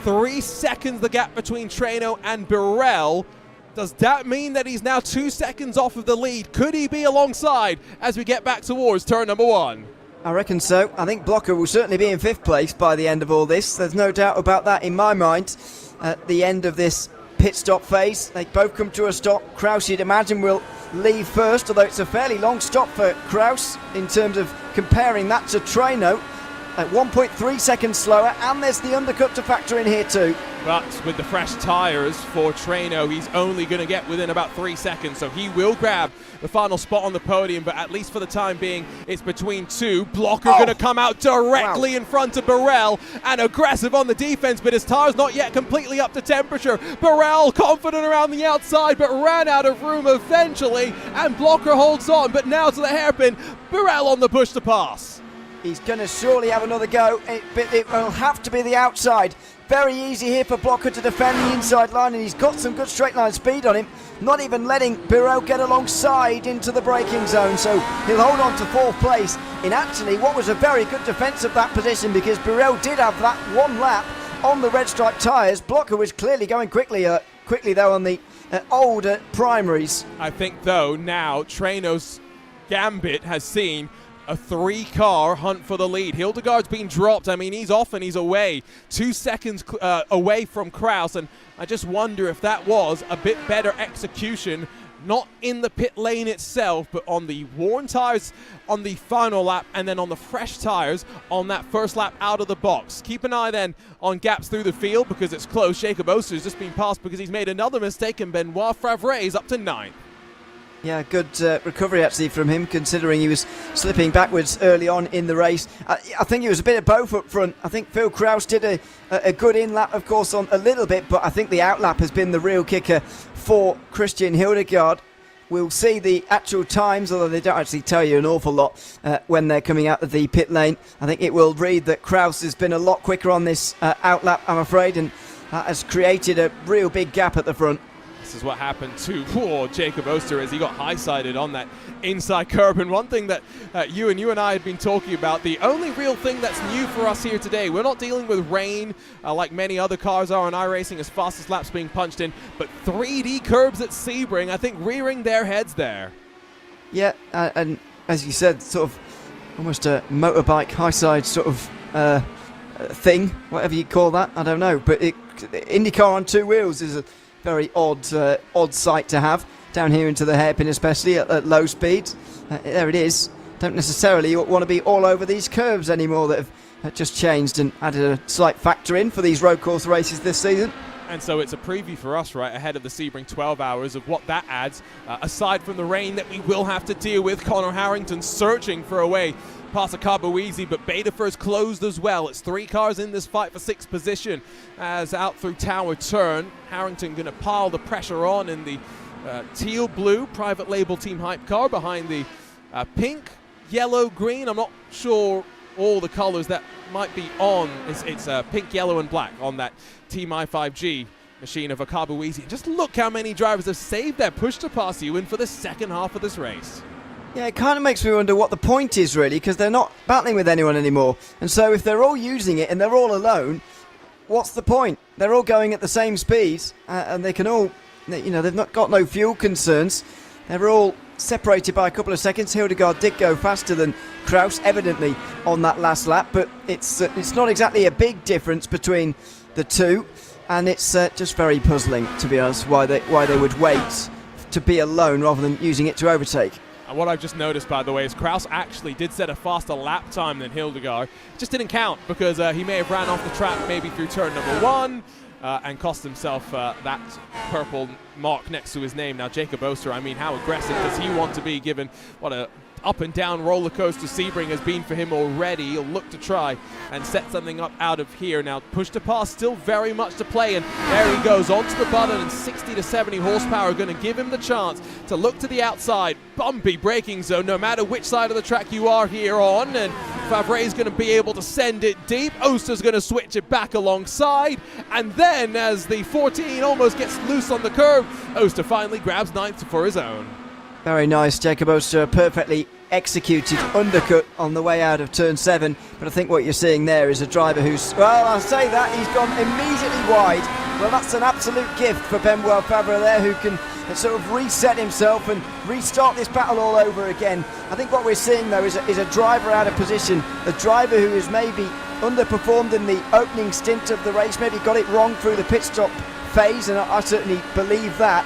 3 seconds the gap between Treno and Burrell. Does that mean that he's now 2 seconds off of the lead? Could he be alongside as we get back towards turn number 1? I reckon so. I think Blocker will certainly be in 5th place by the end of all this. There's no doubt about that in my mind. At the end of this pit stop phase, they both come to a stop. Kraus, you'd imagine, will leave first, although it's a fairly long stop for Kraus in terms of comparing that to Treno. At 1.3 seconds slower, and there's the undercut to factor in here too. But with the fresh tyres for Treno, he's only going to get within about 3 seconds, so he will grab the final spot on the podium, but at least for the time being, it's between two. Blocker going to come out directly in front of Burrell, and aggressive on the defense, but his tyre's not yet completely up to temperature. Burrell confident around the outside, but ran out of room eventually, and Blocker holds on, but now to the hairpin. Burrell on the push to pass. He's going to surely have another go, but it will have to be the outside. Very easy here for Blocker to defend the inside line, and he's got some good straight line speed on him, not even letting Burrell get alongside into the braking zone, so he'll hold on to 4th place in actually what was a very good defence of that position, because Burrell did have that one lap on the red stripe tyres. Blocker was clearly going quickly though on the older primaries. I think though now Treno's gambit has seen a 3-car hunt for the lead. Hildegard's been dropped. I mean, he's off and he's away. 2 seconds away from Kraus, and I just wonder if that was a bit better execution, not in the pit lane itself, but on the worn tires on the final lap, and then on the fresh tires on that first lap out of the box. Keep an eye then on gaps through the field, because it's close. Jacob Oster's just been passed because he's made another mistake, and Benoit Favre is up to 9th. Yeah, good recovery actually from him, considering he was slipping backwards early on in the race. I think it was a bit of both up front. I think Phil Kraus did a good in-lap, of course, on a little bit, but I think the out-lap has been the real kicker for Christian Hildegard. We'll see the actual times, although they don't actually tell you an awful lot when they're coming out of the pit lane. I think it will read that Kraus has been a lot quicker on this out-lap, I'm afraid, and has created a real big gap at the front. This is what happened to poor Jacob Oster as he got high-sided on that inside curb. And one thing that you and I had been talking about, the only real thing that's new for us here today, we're not dealing with rain like many other cars are on iRacing, as fastest laps being punched in, but 3D curbs at Sebring, I think, rearing their heads there. Yeah, and as you said, sort of almost a motorbike high-side sort of thing, whatever you call that, I don't know. But IndyCar on 2 wheels is a very odd sight to have down here into the hairpin, especially at low speeds. There it is. don't necessarily want to be all over these curves anymore that have just changed and added a slight factor in for these road course races this season. And so it's a preview for us, right, ahead of the Sebring 12 hours of what that adds, aside from the rain that we will have to deal with. Connor Harrington searching for a way past a Kabuizi, but Betafer's closed as well. It's 3 cars in this fight for 6th position as out through Tower Turn. Harrington going to pile the pressure on in the teal-blue private label Team Hype car behind the pink, yellow, green. I'm not sure all the colors that might be on. It's pink, yellow, and black on that Team i5G machine of a Kabuizi. Just look how many drivers have saved their push to pass you in for the second half of this race. Yeah, it kind of makes me wonder what the point is really, because they're not battling with anyone anymore. And so if they're all using it and they're all alone, what's the point? They're all going at the same speeds, and they can all, they've not got no fuel concerns. They're all separated by a couple of seconds. Hildegard did go faster than Kraus, evidently, on that last lap, but it's not exactly a big difference between the two, and it's just very puzzling, to be honest, why they would wait to be alone rather than using it to overtake. And what I've just noticed, by the way, is Kraus actually did set a faster lap time than Hildegard. Just didn't count because he may have ran off the track maybe through turn number 1 and cost himself that purple mark next to his name. Now, Jacob Oster, I mean, how aggressive does he want to be given what a up and down roller coaster Sebring has been for him already? He'll look to try and set something up out of here. Now, push to pass still very much to play, and there he goes onto the button, and 60 to 70 horsepower are going to give him the chance to look to the outside. Bumpy braking zone no matter which side of the track you are here on, and Favre is going to be able to send it deep. Oster's going to switch it back alongside, and then as the 14 almost gets loose on the curve, Oster finally grabs 9th for his own. Very nice, Jacob Oster, perfectly executed undercut on the way out of turn 7, but I think what you're seeing there is a driver who's, well, I'll say that, he's gone immediately wide. Well, that's an absolute gift for Benoit Favre there, who can sort of reset himself and restart this battle all over again. I think what we're seeing, though, is a driver out of position, a driver who has maybe underperformed in the opening stint of the race, maybe got it wrong through the pit stop phase, and I certainly believe that.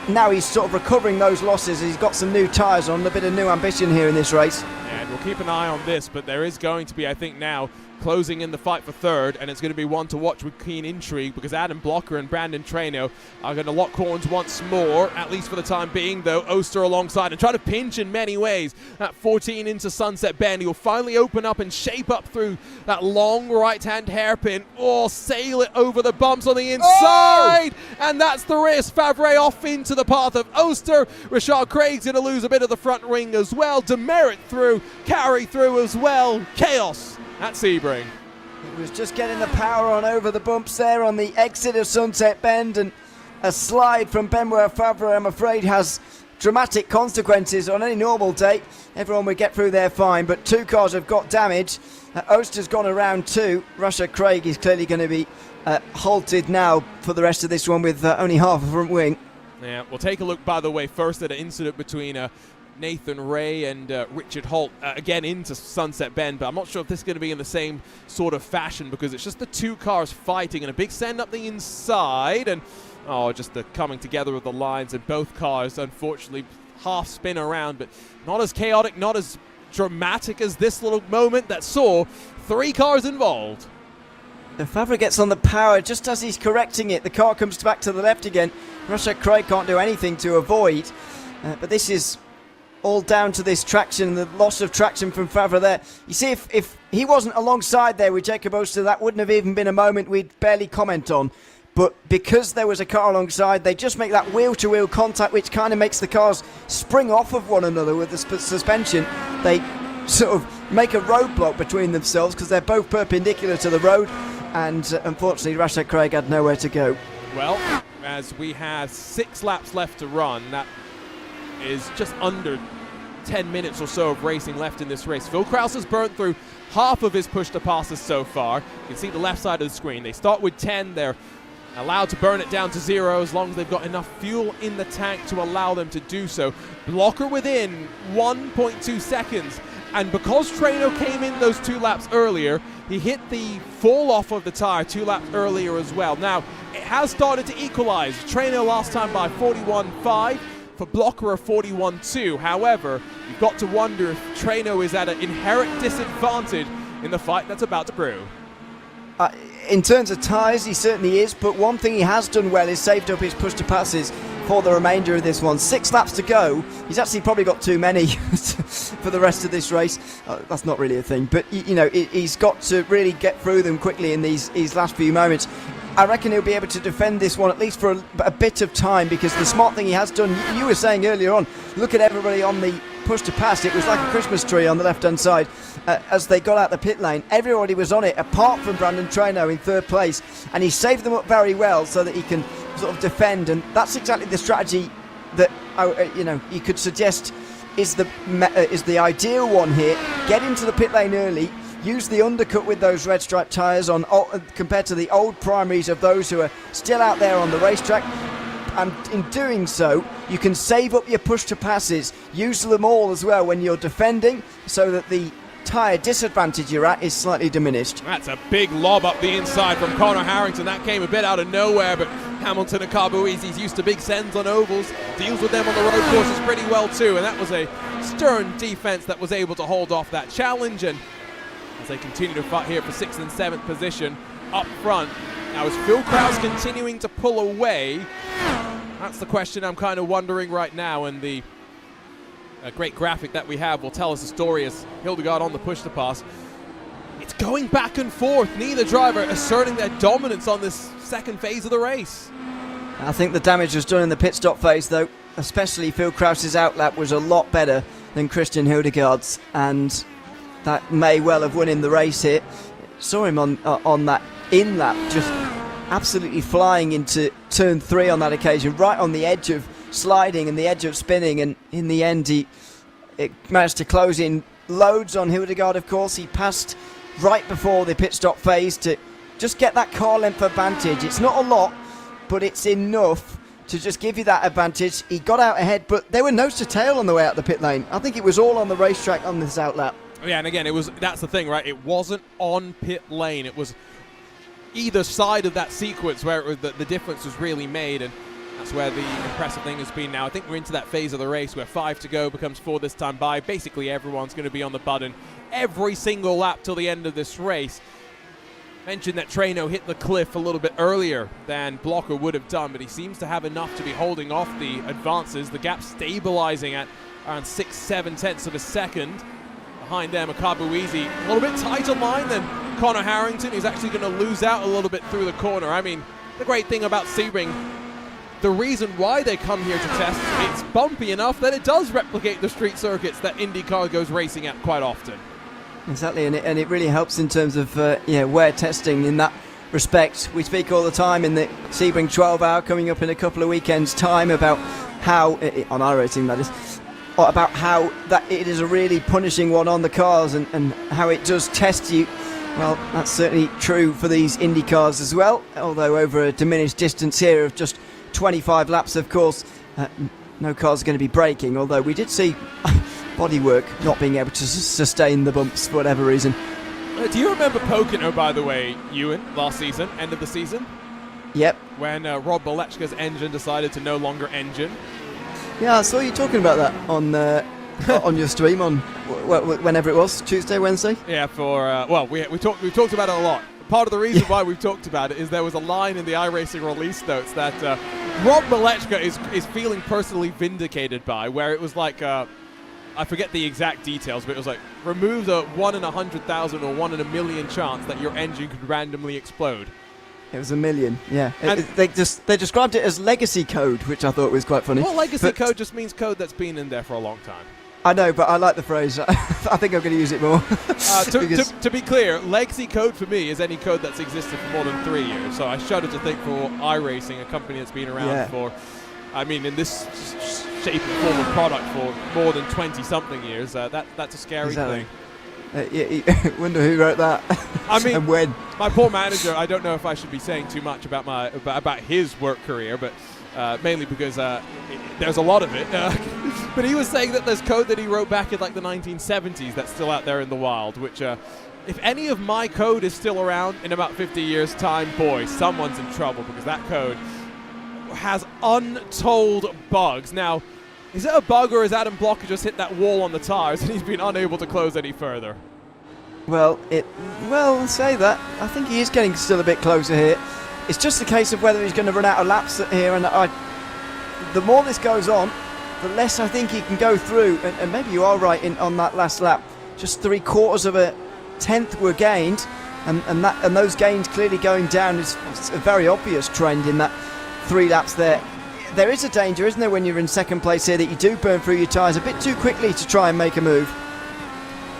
Now he's sort of recovering those losses. He's got some new tyres on, a bit of new ambition here in this race. And we'll keep an eye on this, but there is going to be, I think now, closing in the fight for 3rd, and it's going to be one to watch with keen intrigue because Adam Blocker and Brandon Treno are going to lock horns once more, at least for the time being, though. Oster alongside and try to pinch in many ways. That 14 into Sunset Bend. He'll finally open up and shape up through that long right-hand hairpin, or sail it over the bumps on the inside. Oh! And that's the risk. Favre off into the path of Oster. Rashad Craig's going to lose a bit of the front wing as well. Demerit through, carry through as well. Chaos at Sebring. It was just getting the power on over the bumps there on the exit of Sunset Bend, and a slide from Benoit Favre, I'm afraid, has dramatic consequences. On any normal day, everyone would get through there fine, but 2 cars have got damage. Oster's gone around 2. Rashad Craig is clearly going to be halted now for the rest of this one with only half a front wing. Yeah, we'll take a look, by the way, first at an incident between Nathan Ray and Richard Holt again into Sunset Bend, but I'm not sure if this is going to be in the same sort of fashion because it's just the 2 cars fighting and a big send up the inside, and just the coming together of the lines, and both cars unfortunately half spin around, but not as chaotic, not as dramatic as this little moment that saw 3 cars involved. The Favre gets on the power just as he's correcting it. The car comes back to the left again. Rashad Craig can't do anything to avoid, but this is all down to this traction, the loss of traction from Favre there. You see, if he wasn't alongside there with Jacob Oster, that wouldn't have even been a moment we'd barely comment on. But because there was a car alongside, they just make that wheel-to-wheel contact, which kind of makes the cars spring off of one another with the suspension. They sort of make a roadblock between themselves because they're both perpendicular to the road, and unfortunately Rashad Craig had nowhere to go. Well, as we have 6 laps left to run, that is just under 10 minutes or so of racing left in this race. Phil Kraus has burnt through half of his push to passes so far. You can see the left side of the screen. They start with 10. They're allowed to burn it down to 0 as long as they've got enough fuel in the tank to allow them to do so. Blocker within 1.2 seconds. And because Treno came in those 2 laps earlier, he hit the fall off of the tire 2 laps earlier as well. Now, it has started to equalize. Treno last time by 41.5. for Blocker a 41.2. However, you've got to wonder if Traino is at an inherent disadvantage in the fight that's about to brew. In terms of tyres, he certainly is, but one thing he has done well is saved up his push to passes for the remainder of this one. 6 laps to go. He's actually probably got too many for the rest of this race. That's not really a thing, but you know, he's got to really get through them quickly in these last few moments. I reckon he'll be able to defend this one at least for a bit of time, because the smart thing he has done, you were saying earlier on, look at everybody on the push to pass. It was like a Christmas tree on the left hand side. As they got out the pit lane, everybody was on it apart from Brandon Traino in 3rd place, and he saved them up very well so that he can sort of defend, and that's exactly the strategy that you know, you could suggest is the ideal one here. Get into the pit lane early, use the undercut with those red stripe tyres on compared to the old primaries of those who are still out there on the racetrack. And in doing so, you can save up your push to passes, use them all as well when you're defending, so that the tyre disadvantage you're at is slightly diminished. That's a big lob up the inside from Connor Harrington. That came a bit out of nowhere, but Hamilton and Carboese's used to big sends on ovals, deals with them on the road courses pretty well too, and that was a stern defense that was able to hold off that challenge. And as they continue to fight here for 6th and 7th position up front, now is Phil Krause continuing to pull away? That's the question I'm kind of wondering right now, and the great graphic that we have will tell us the story as Hildegard on the push to pass. It's going back and forth, neither driver asserting their dominance on this second phase of the race. I think the damage was done in the pit stop phase though, especially Phil Krause's outlap was a lot better than Christian Hildegard's, and that may well have won him the race here. Saw him on that in-lap just absolutely flying into turn 3 on that occasion, right on the edge of sliding and the edge of spinning, and in the end he managed to close in loads on Hildegard. Of course, he passed right before the pit stop phase to just get that car length advantage. It's not a lot, but it's enough to just give you that advantage. He got out ahead, but they were nose to tail on the way out the pit lane. I think it was all on the racetrack on this outlap. Yeah, and again, that's the thing, right? It wasn't on pit lane. It was either side of that sequence where the difference was really made, and that's where the impressive thing has been now. I think we're into that phase of the race where 5 to go becomes 4 this time by. Basically, everyone's going to be on the button every single lap till the end of this race. Mentioned that Traino hit the cliff a little bit earlier than Blocker would have done, but he seems to have enough to be holding off the advances. The gap stabilizing at around 6-7 tenths of a second. Behind them, Carboese a little bit tighter line than Connor Harrington, who's actually going to lose out a little bit through the corner. I mean, the great thing about Sebring, the reason why they come here to test, it's bumpy enough that it does replicate the street circuits that IndyCar goes racing at quite often. Exactly, and it really helps in terms of wear testing in that respect. We speak all the time in the Sebring 12 hour coming up in a couple of weekends' time about how, on iRacing that is, about how that it is a really punishing one on the cars, and how it does test you. Well, that's certainly true for these Indy cars as well, although over a diminished distance here of just 25 laps, of course, no cars are going to be braking, although we did see bodywork not being able to sustain the bumps for whatever reason. Do you remember Pocono, by the way, Ewan, last season, end of the season? Yep. When Rob Malechka's engine decided to no longer engine. Yeah, I saw you talking about that on on your stream on whenever it was, Tuesday, Wednesday. Yeah, we've talked about it a lot. Part of the reason why we've talked about it is there was a line in the iRacing release notes that Rob Malechka is feeling personally vindicated by, where it was like, I forget the exact details, but it was like, remove the 1 in 100,000 or 1 in a million chance that your engine could randomly explode. It was a million, yeah. They described it as legacy code, which I thought was quite funny. Well, legacy code just means code that's been in there for a long time. I know, but I like the phrase. I think I'm going to use it more. To be clear, legacy code for me is any code that's existed for more than 3 years. So I shudder to think for iRacing, a company that's been around for, I mean, in this shape and form of product for more than 20-something years, that's a scary thing. Wonder who wrote that. I mean, and when. My poor manager, I don't know if I should be saying too much about his work career, but mainly because there's a lot of it. But he was saying that there's code that he wrote back in like the 1970s that's still out there in the wild, which if any of my code is still around in about 50 years' time, boy, someone's in trouble, because that code has untold bugs. Now, Is it a bug, or has Adam Blocker just hit that wall on the tyres and he's been unable to close any further? Well, say that. I think he is getting still a bit closer here. It's just a case of whether he's going to run out of laps here, and the more this goes on, the less I think he can go through. And maybe you are right on that last lap. Just 3/4 of a tenth were gained, and those gains clearly going down is a very obvious trend in that 3 laps there. There is a danger, isn't there, when you're in second place here, that you do burn through your tyres a bit too quickly to try and make a move.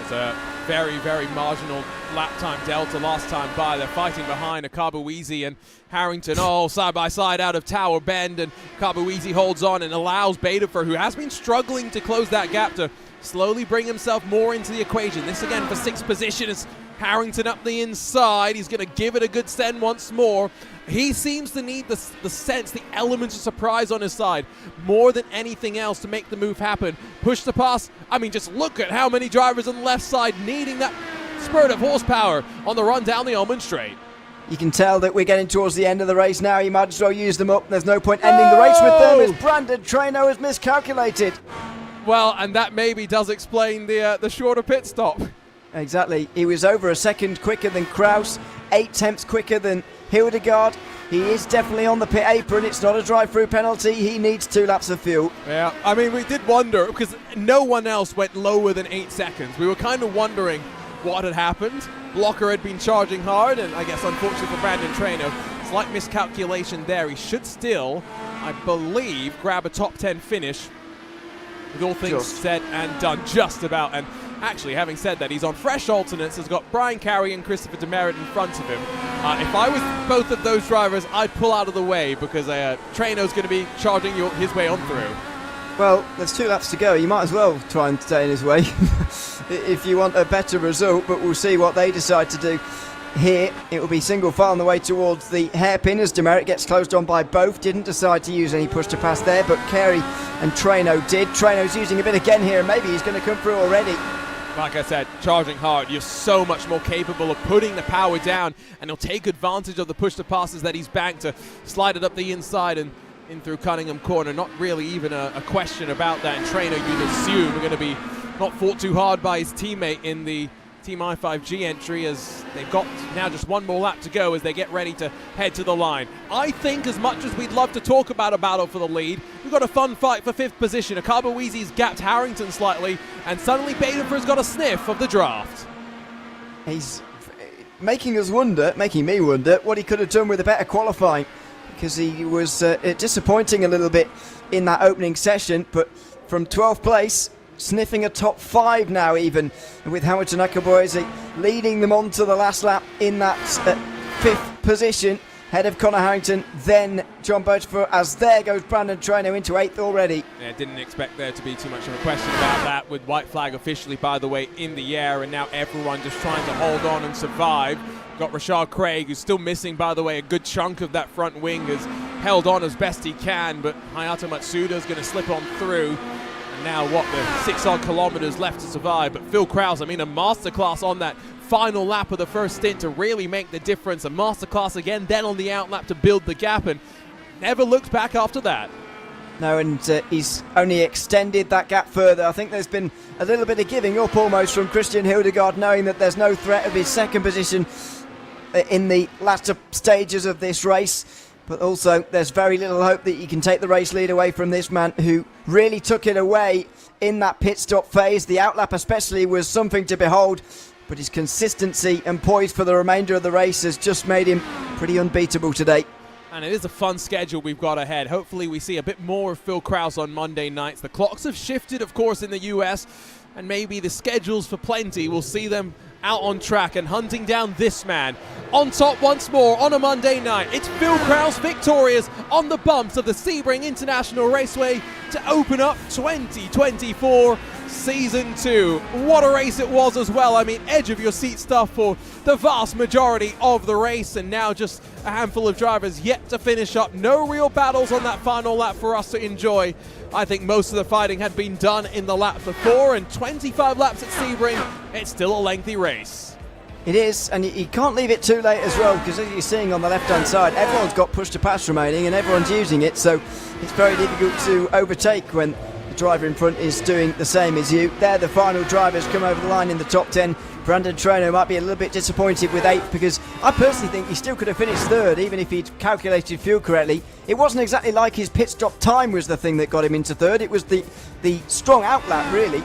It's a very, very marginal lap time delta last time by. They're fighting behind Akabueezi and Harrington all side by side out of Tower Bend, and Akabueezi holds on and allows Betafer, who has been struggling to close that gap, to slowly bring himself more into the equation. This again for 6th position is Harrington up the inside. He's going to give it a good send once more. He seems to need the sense, the element of surprise on his side more than anything else to make the move happen. Push to pass. I mean, just look at how many drivers on the left side needing that spurt of horsepower on the run down the Almond Straight. You can tell that we're getting towards the end of the race now. You might as well use them up. There's no point ending the race with them, as Brandon Traynor has miscalculated. Well, and that maybe does explain the shorter pit stop. Exactly. He was over a second quicker than Kraus, 8 tenths quicker than Hildegard. He is definitely on the pit apron. It's not a drive-through penalty. He needs 2 laps of fuel. Yeah, I mean, we did wonder, because no one else went lower than 8 seconds. We were kind of wondering what had happened. Blocker had been charging hard, and I guess unfortunately for Brandon Traynor, slight miscalculation there. He should still, I believe, grab a top 10 finish with all things said and done, just about. And actually, having said that, he's on fresh alternates, has got Brian Carey and Christopher Demerit in front of him. If I was both of those drivers, I'd pull out of the way, because Traynor's going to be charging his way on through. Well, there's 2 laps to go. You might as well try and stay in his way if you want a better result, but we'll see what they decide to do. Here, it will be single file on the way towards the hairpin as Demerit gets closed on by both. Didn't decide to use any push to pass there, but Carey and Traynor did. Traynor's using a bit again here, and maybe he's going to come through already. Like I said, charging hard, you're so much more capable of putting the power down, and he'll take advantage of the push to passes that he's banked to slide it up the inside and in through Cunningham Corner. Not really even a question about that. And Traynor, you'd assume, are going to be not fought too hard by his teammate in the Team i5G entry, as they've got now just 1 more lap to go as they get ready to head to the line. I think, as much as we'd love to talk about a battle for the lead, we've got a fun fight for 5th position. Akabueezi's gapped Harrington slightly, and suddenly Betafer's got a sniff of the draft. He's making me wonder what he could have done with a better qualifying, because he was disappointing a little bit in that opening session, but from 12th place, sniffing a top 5 now, even with Hamilton Akabueezi leading them on to the last lap in that 5th position, ahead of Connor Harrington, then John Birchford, as there goes Brandon Traynor into 8th already. Yeah, didn't expect there to be too much of a question about that, with white flag officially, by the way, in the air, and now everyone just trying to hold on and survive. Got Rashad Craig, who's still missing, by the way, a good chunk of that front wing, has held on as best he can, but Hayato Matsuda's going to slip on through. Now what, the 6 odd kilometers left to survive, but Phil Krause, I mean, a masterclass on that final lap of the first stint to really make the difference. A masterclass again then on the outlap to build the gap, and never looked back after that. No, and he's only extended that gap further. I think there's been a little bit of giving up almost from Christian Hildegard, knowing that there's no threat of his 2nd position in the latter stages of this race. But also, there's very little hope that you can take the race lead away from this man, who really took it away in that pit stop phase. The outlap especially was something to behold, but his consistency and poise for the remainder of the race has just made him pretty unbeatable today. And it is a fun schedule we've got ahead. Hopefully we see a bit more of Phil Krause on Monday nights. The clocks have shifted, of course, in the US, and maybe the schedules for plenty will see them out on track and hunting down this man. On top once more on a Monday night, it's Phil Krause victorious on the bumps of the Sebring International Raceway to open up 2024 Season 2. What a race it was as well. I mean, edge of your seat stuff for the vast majority of the race, and now just a handful of drivers yet to finish up. No real battles on that final lap for us to enjoy. I think most of the fighting had been done in the lap before, and 25 laps at Sebring, it's still a lengthy race. It is, and you can't leave it too late as well, because as you're seeing on the left-hand side, everyone's got push to pass remaining and everyone's using it, so it's very difficult to overtake when the driver in front is doing the same as you. They're the final drivers come over the line in the top 10. Brandon Traynor might be a little bit disappointed with 8th because I personally think he still could have finished 3rd even if he'd calculated fuel correctly. It wasn't exactly like his pit stop time was the thing that got him into 3rd. It was the strong outlap, really.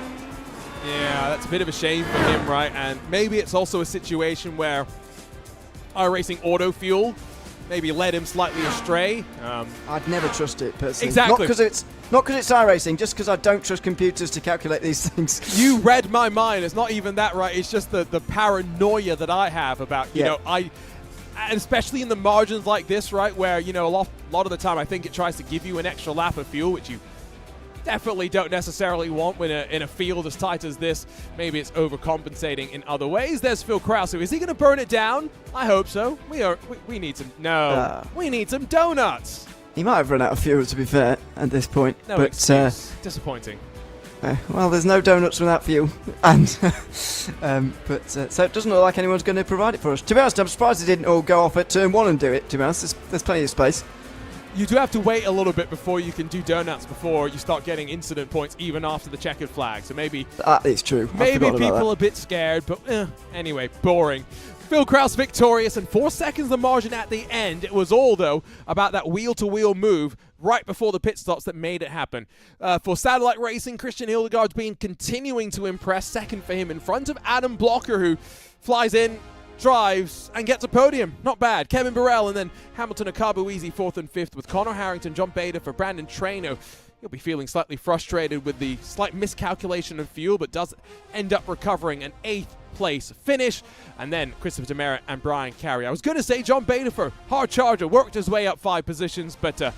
Yeah, that's a bit of a shame for him, right? And maybe it's also a situation where iRacing auto fuel maybe led him slightly astray. I'd never trust it personally. Exactly. Not because it's iRacing, just because I don't trust computers to calculate these things. You read my mind. It's not even that, right? It's just the paranoia that I have about, you know, and especially in the margins like this, right, where, you know, a lot of the time I think it tries to give you an extra lap of fuel, which you definitely don't necessarily want when in a field as tight as this. Maybe it's overcompensating in other ways. There's Phil Krause. Is he going to burn it down? I hope so. We need some. No, we need some donuts. He might have run out of fuel, to be fair, at this point. No but excuse. Disappointing. Well, there's no donuts without fuel, and so it doesn't look like anyone's going to provide it for us. To be honest, I'm surprised they didn't all go off at turn 1 and do it. To be honest, there's plenty of space. You do have to wait a little bit before you can do donuts before you start getting incident points, even after the checkered flag. So maybe that is true. Maybe people are a bit scared, but anyway, boring. Phil Krause victorious and 4 seconds the margin at the end. It was all, though, about that wheel-to-wheel move right before the pit stops that made it happen. For Satellite Racing, Christian Hildegard's been continuing to impress. Second for him in front of Adam Blocker, who flies in, drives, and gets a podium. Not bad. Kevin Burrell and then Hamilton Akabueasy 4th and 5th with Connor Harrington, John Bader for Brandon Traynor. He'll be feeling slightly frustrated with the slight miscalculation of fuel, but does end up recovering an 8th place finish. And then Christopher Demerit and Brian Carey. I was going to say John Bader for Hard Charger worked his way up 5 positions, but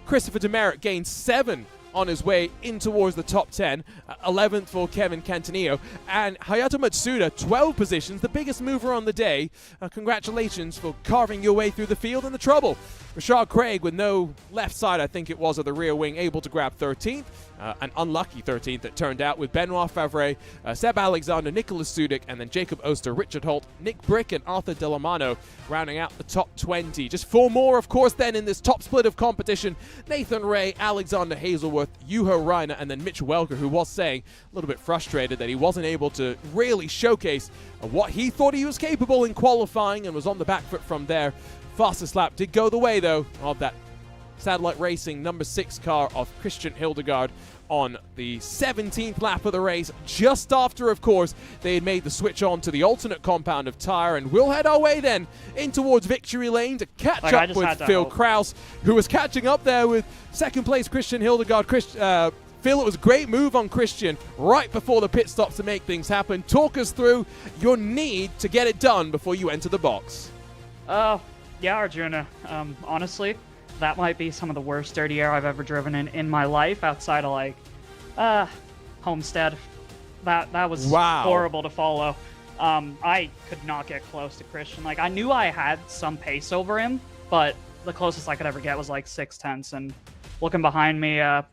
Christopher Demerit gained 7 on his way in towards the top 10. 11th for Kevin Cantanillo. And Hayato Matsuda, 12 positions, the biggest mover on the day. Congratulations for carving your way through the field and the trouble. Rashad Craig with no left side, I think it was, of the rear wing, able to grab 13th. An unlucky 13th, it turned out, with Benoit Favre, Seb Alexander, Nicholas Sudik, and then Jacob Oster, Richard Holt, Nick Brick, and Arthur Delamano rounding out the top 20. Just 4 more, of course, then in this top split of competition. Nathan Ray, Alexander Hazelworth, Juho Reiner, and then Mitch Welker, who was saying a little bit frustrated that he wasn't able to really showcase what he thought he was capable in qualifying and was on the back foot from there. Fastest lap did go the way, though, of that Satellite Racing number 6 car of Christian Hildegard on the 17th lap of the race, just after, of course, they had made the switch on to the alternate compound of tyre. And we'll head our way then in towards victory lane to catch up with Phil Krause, who was catching up there with second place Christian Hildegard. Phil, it was a great move on Christian right before the pit stops to make things happen. Talk us through your need to get it done before you enter the box. Yeah, Arjuna. Honestly, that might be some of the worst dirty air I've ever driven in my life, outside of, like, Homestead. That was horrible to follow. I could not get close to Christian. Like, I knew I had some pace over him, but the closest I could ever get was, like, 6/10. And looking behind me, I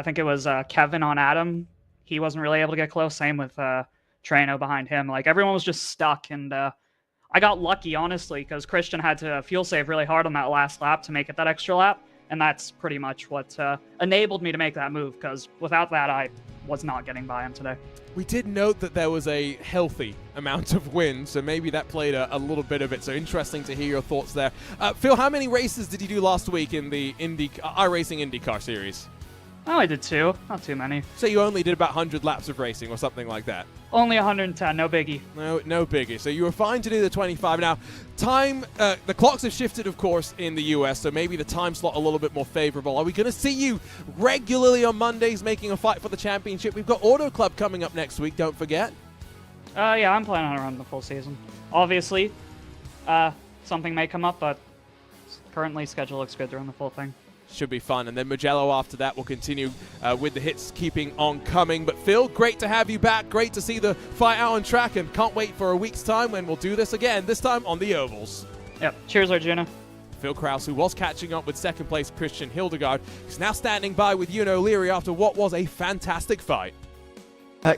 think it was Kevin on Adam. He wasn't really able to get close. Same with Traynor behind him. Like, everyone was just stuck, and I got lucky, honestly, because Christian had to fuel save really hard on that last lap to make it that extra lap, and that's pretty much what enabled me to make that move, because without that, I was not getting by him today. We did note that there was a healthy amount of wind, so maybe that played a little bit of it, so interesting to hear your thoughts there. Phil, how many races did you do last week in the iRacing IndyCar series? Oh, I did 2. Not too many. So you only did about 100 laps of racing or something like that? Only 110, no biggie. No biggie. So you were fine to do the 25. Now, time, the clocks have shifted, of course, in the US, so maybe the time slot a little bit more favorable. Are we going to see you regularly on Mondays making a fight for the championship? We've got Auto Club coming up next week, don't forget. Yeah, I'm planning on running the full season. Obviously, something may come up, but currently schedule looks good to run the full thing. Should be fun. And then Mugello after that will continue with the hits keeping on coming. But Phil, great to have you back. Great to see the fight out on track, and can't wait for a week's time when we'll do this again, this time on the ovals. Yep. Cheers, Arjuna. Phil Krause, who was catching up with second place Christian Hildegard, is now standing by with Ewan O'Leary after what was a fantastic fight.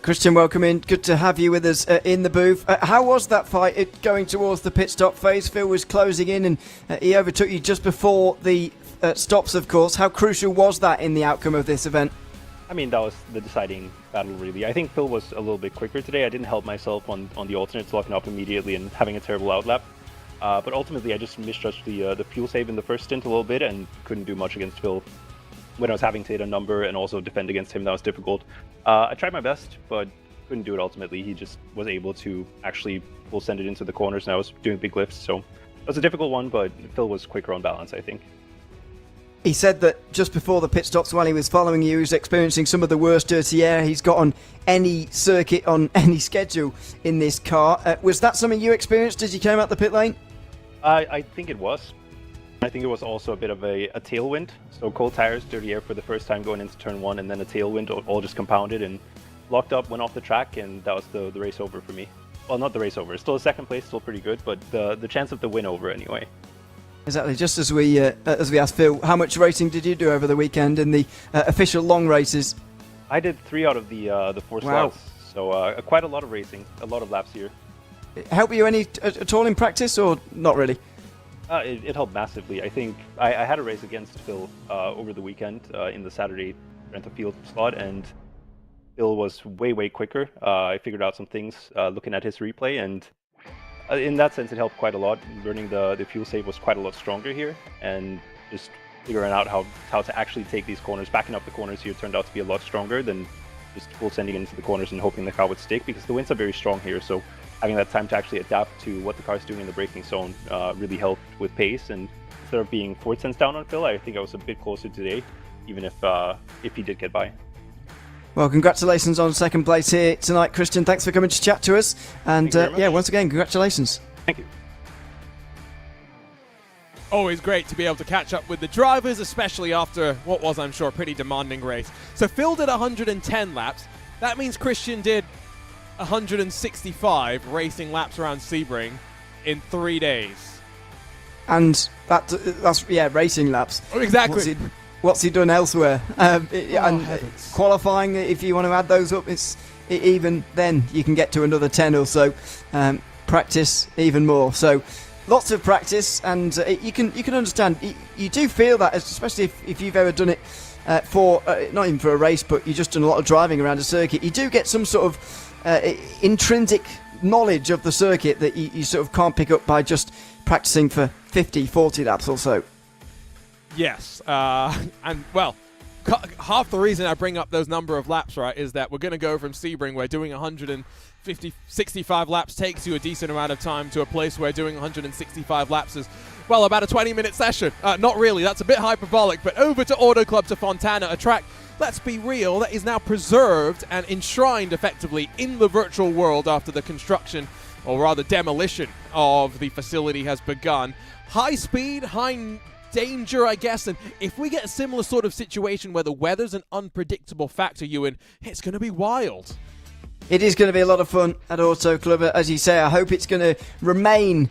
Christian, welcome in. Good to have you with us in the booth. How was that fight going towards the pit stop phase? Phil was closing in, and he overtook you just before the stops, of course. How crucial was that in the outcome of this event? I mean, that was the deciding battle, really. I think Phil was a little bit quicker today. I didn't help myself on the alternates, locking up immediately and having a terrible outlap. But ultimately, I just misjudged the fuel save in the first stint a little bit and couldn't do much against Phil when I was having to hit a number and also defend against him. That was difficult. I tried my best, but couldn't do it ultimately. He just was able to actually full send it into the corners, and I was doing big lifts. So it was a difficult one, but Phil was quicker on balance, I think. He said that just before the pit stops, while he was following you, he was experiencing some of the worst dirty air he's got on any circuit, on any schedule in this car. Was that something you experienced as you came out the pit lane? I think it was. I think it was also a bit of a tailwind. So cold tires, dirty air for the first time going into turn 1, and then a tailwind all just compounded and locked up, went off the track, and that was the race over for me. Well, not the race over. Still a second place, still pretty good, but the chance of the win over anyway. Exactly. Just as we asked Phil, how much racing did you do over the weekend in the official long races? I did 3 out of the 4 slots, so quite a lot of racing, a lot of laps here. Help you any at all in practice, or not really? It helped massively. I think I had a race against Phil over the weekend in the Saturday rental field slot, and Phil was way quicker. I figured out some things looking at his replay, and in that sense, it helped quite a lot. Learning the fuel save was quite a lot stronger here, and just figuring out how to actually take these corners. Backing up the corners here turned out to be a lot stronger than just full sending into the corners and hoping the car would stick, because the winds are very strong here. So having that time to actually adapt to what the car's doing in the braking zone really helped with pace. And instead of being 4 tenths down on Phil, I think I was a bit closer today, even if he did get by. Well, congratulations on second place here tonight, Christian. Thanks for coming to chat to us. And yeah, once again, congratulations. Thank you. Always great to be able to catch up with the drivers, especially after what was, I'm sure, a pretty demanding race. So Phil did 110 laps. That means Christian did 165 racing laps around Sebring in 3 days. And that's racing laps. Oh, exactly. What's he done elsewhere? And qualifying, if you want to add those up, even then you can get to another 10 or so. Practice even more. So lots of practice, and you can understand. You do feel that, especially if you've ever done it for not even for a race, but you've just done a lot of driving around a circuit. You do get some sort of intrinsic knowledge of the circuit that you sort of can't pick up by just practicing for 50, 40 laps or so. Yes, and well, half the reason I bring up those number of laps, right, is that we're going to go from Sebring, where doing 65 laps takes you a decent amount of time, to a place where doing 165 laps is, well, about a 20-minute session. Not really, that's a bit hyperbolic, but over to Auto Club to Fontana, a track, let's be real, that is now preserved and enshrined effectively in the virtual world after the construction, or rather demolition, of the facility has begun. High speed, high danger, I guess, and if we get a similar sort of situation where the weather's an unpredictable factor, Ewan, it's going to be wild. It is going to be a lot of fun at Auto Club, as you say. I hope it's going to remain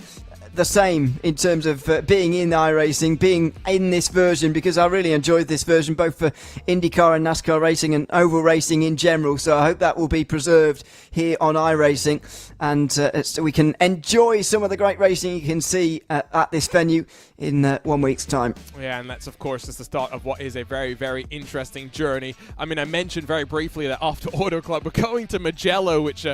the same in terms of being in iRacing, being in this version, because I really enjoyed this version, both for IndyCar and NASCAR racing and oval racing in general. So I hope that will be preserved here on iRacing, and so we can enjoy some of the great racing you can see at this venue in 1 week's time. Yeah, and that's, of course, just the start of what is a very, very interesting journey. I mean, I mentioned very briefly that after Auto Club, we're going to Mugello, which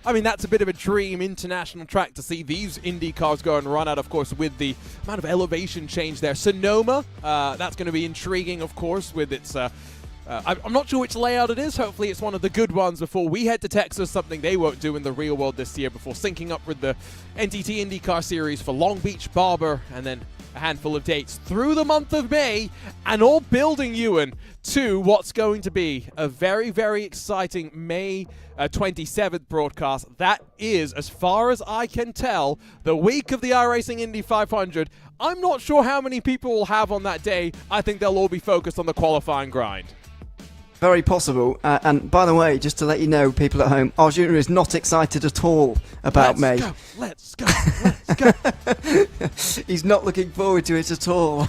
I mean, that's a bit of a dream international track to see these Indy cars go and run at, of course, with the amount of elevation change there. Sonoma, that's going to be intriguing, of course, with its... I'm not sure which layout it is. Hopefully it's one of the good ones before we head to Texas, something they won't do in the real world this year, before syncing up with the NTT IndyCar Series for Long Beach, Barber, and then a handful of dates through the month of May, and all building, Ewan, to what's going to be a very, very exciting May 27th broadcast. That is, as far as I can tell, the week of the iRacing Indy 500. I'm not sure how many people will have on that day. I think they'll all be focused on the qualifying grind. Very possible. And by the way, just to let you know, people at home, Arjuna is not excited at all about May. Let's go. He's not looking forward to it at all.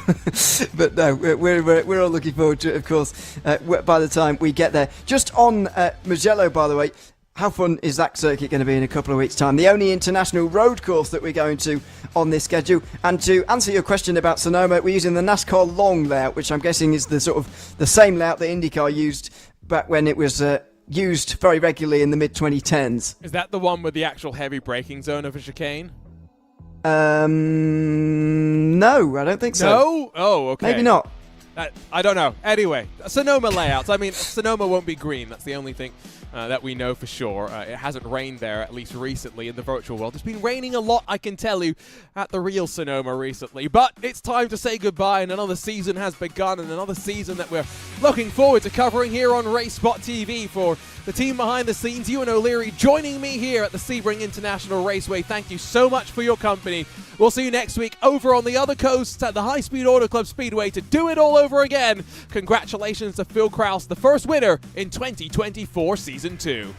But no, we're all looking forward to it, of course, by the time we get there. Just on Mugello, by the way, how fun is that circuit going to be in a couple of weeks' time? The only international road course that we're going to on this schedule. And to answer your question about Sonoma, we're using the NASCAR long layout, which I'm guessing is the sort of the same layout that IndyCar used back when it was used very regularly in the mid-2010s. Is that the one with the actual heavy braking zone of a chicane? No, I don't think so. No? Oh, okay. Maybe not. I don't know. Anyway, Sonoma layouts. I mean, Sonoma won't be green. That's the only thing that we know for sure. It hasn't rained there, at least recently, in the virtual world. It's been raining a lot, I can tell you, at the real Sonoma recently. But it's time to say goodbye, and another season has begun, and another season that we're looking forward to covering here on RaceSpotTV. For the team behind the scenes, Ewan O'Leary joining me here at the Sebring International Raceway. Thank you so much for your company. We'll see you next week over on the other coast at the High Speed Auto Club Speedway to do it all over again. Congratulations to Phil Kraus, the first winner in 2024 Season 2.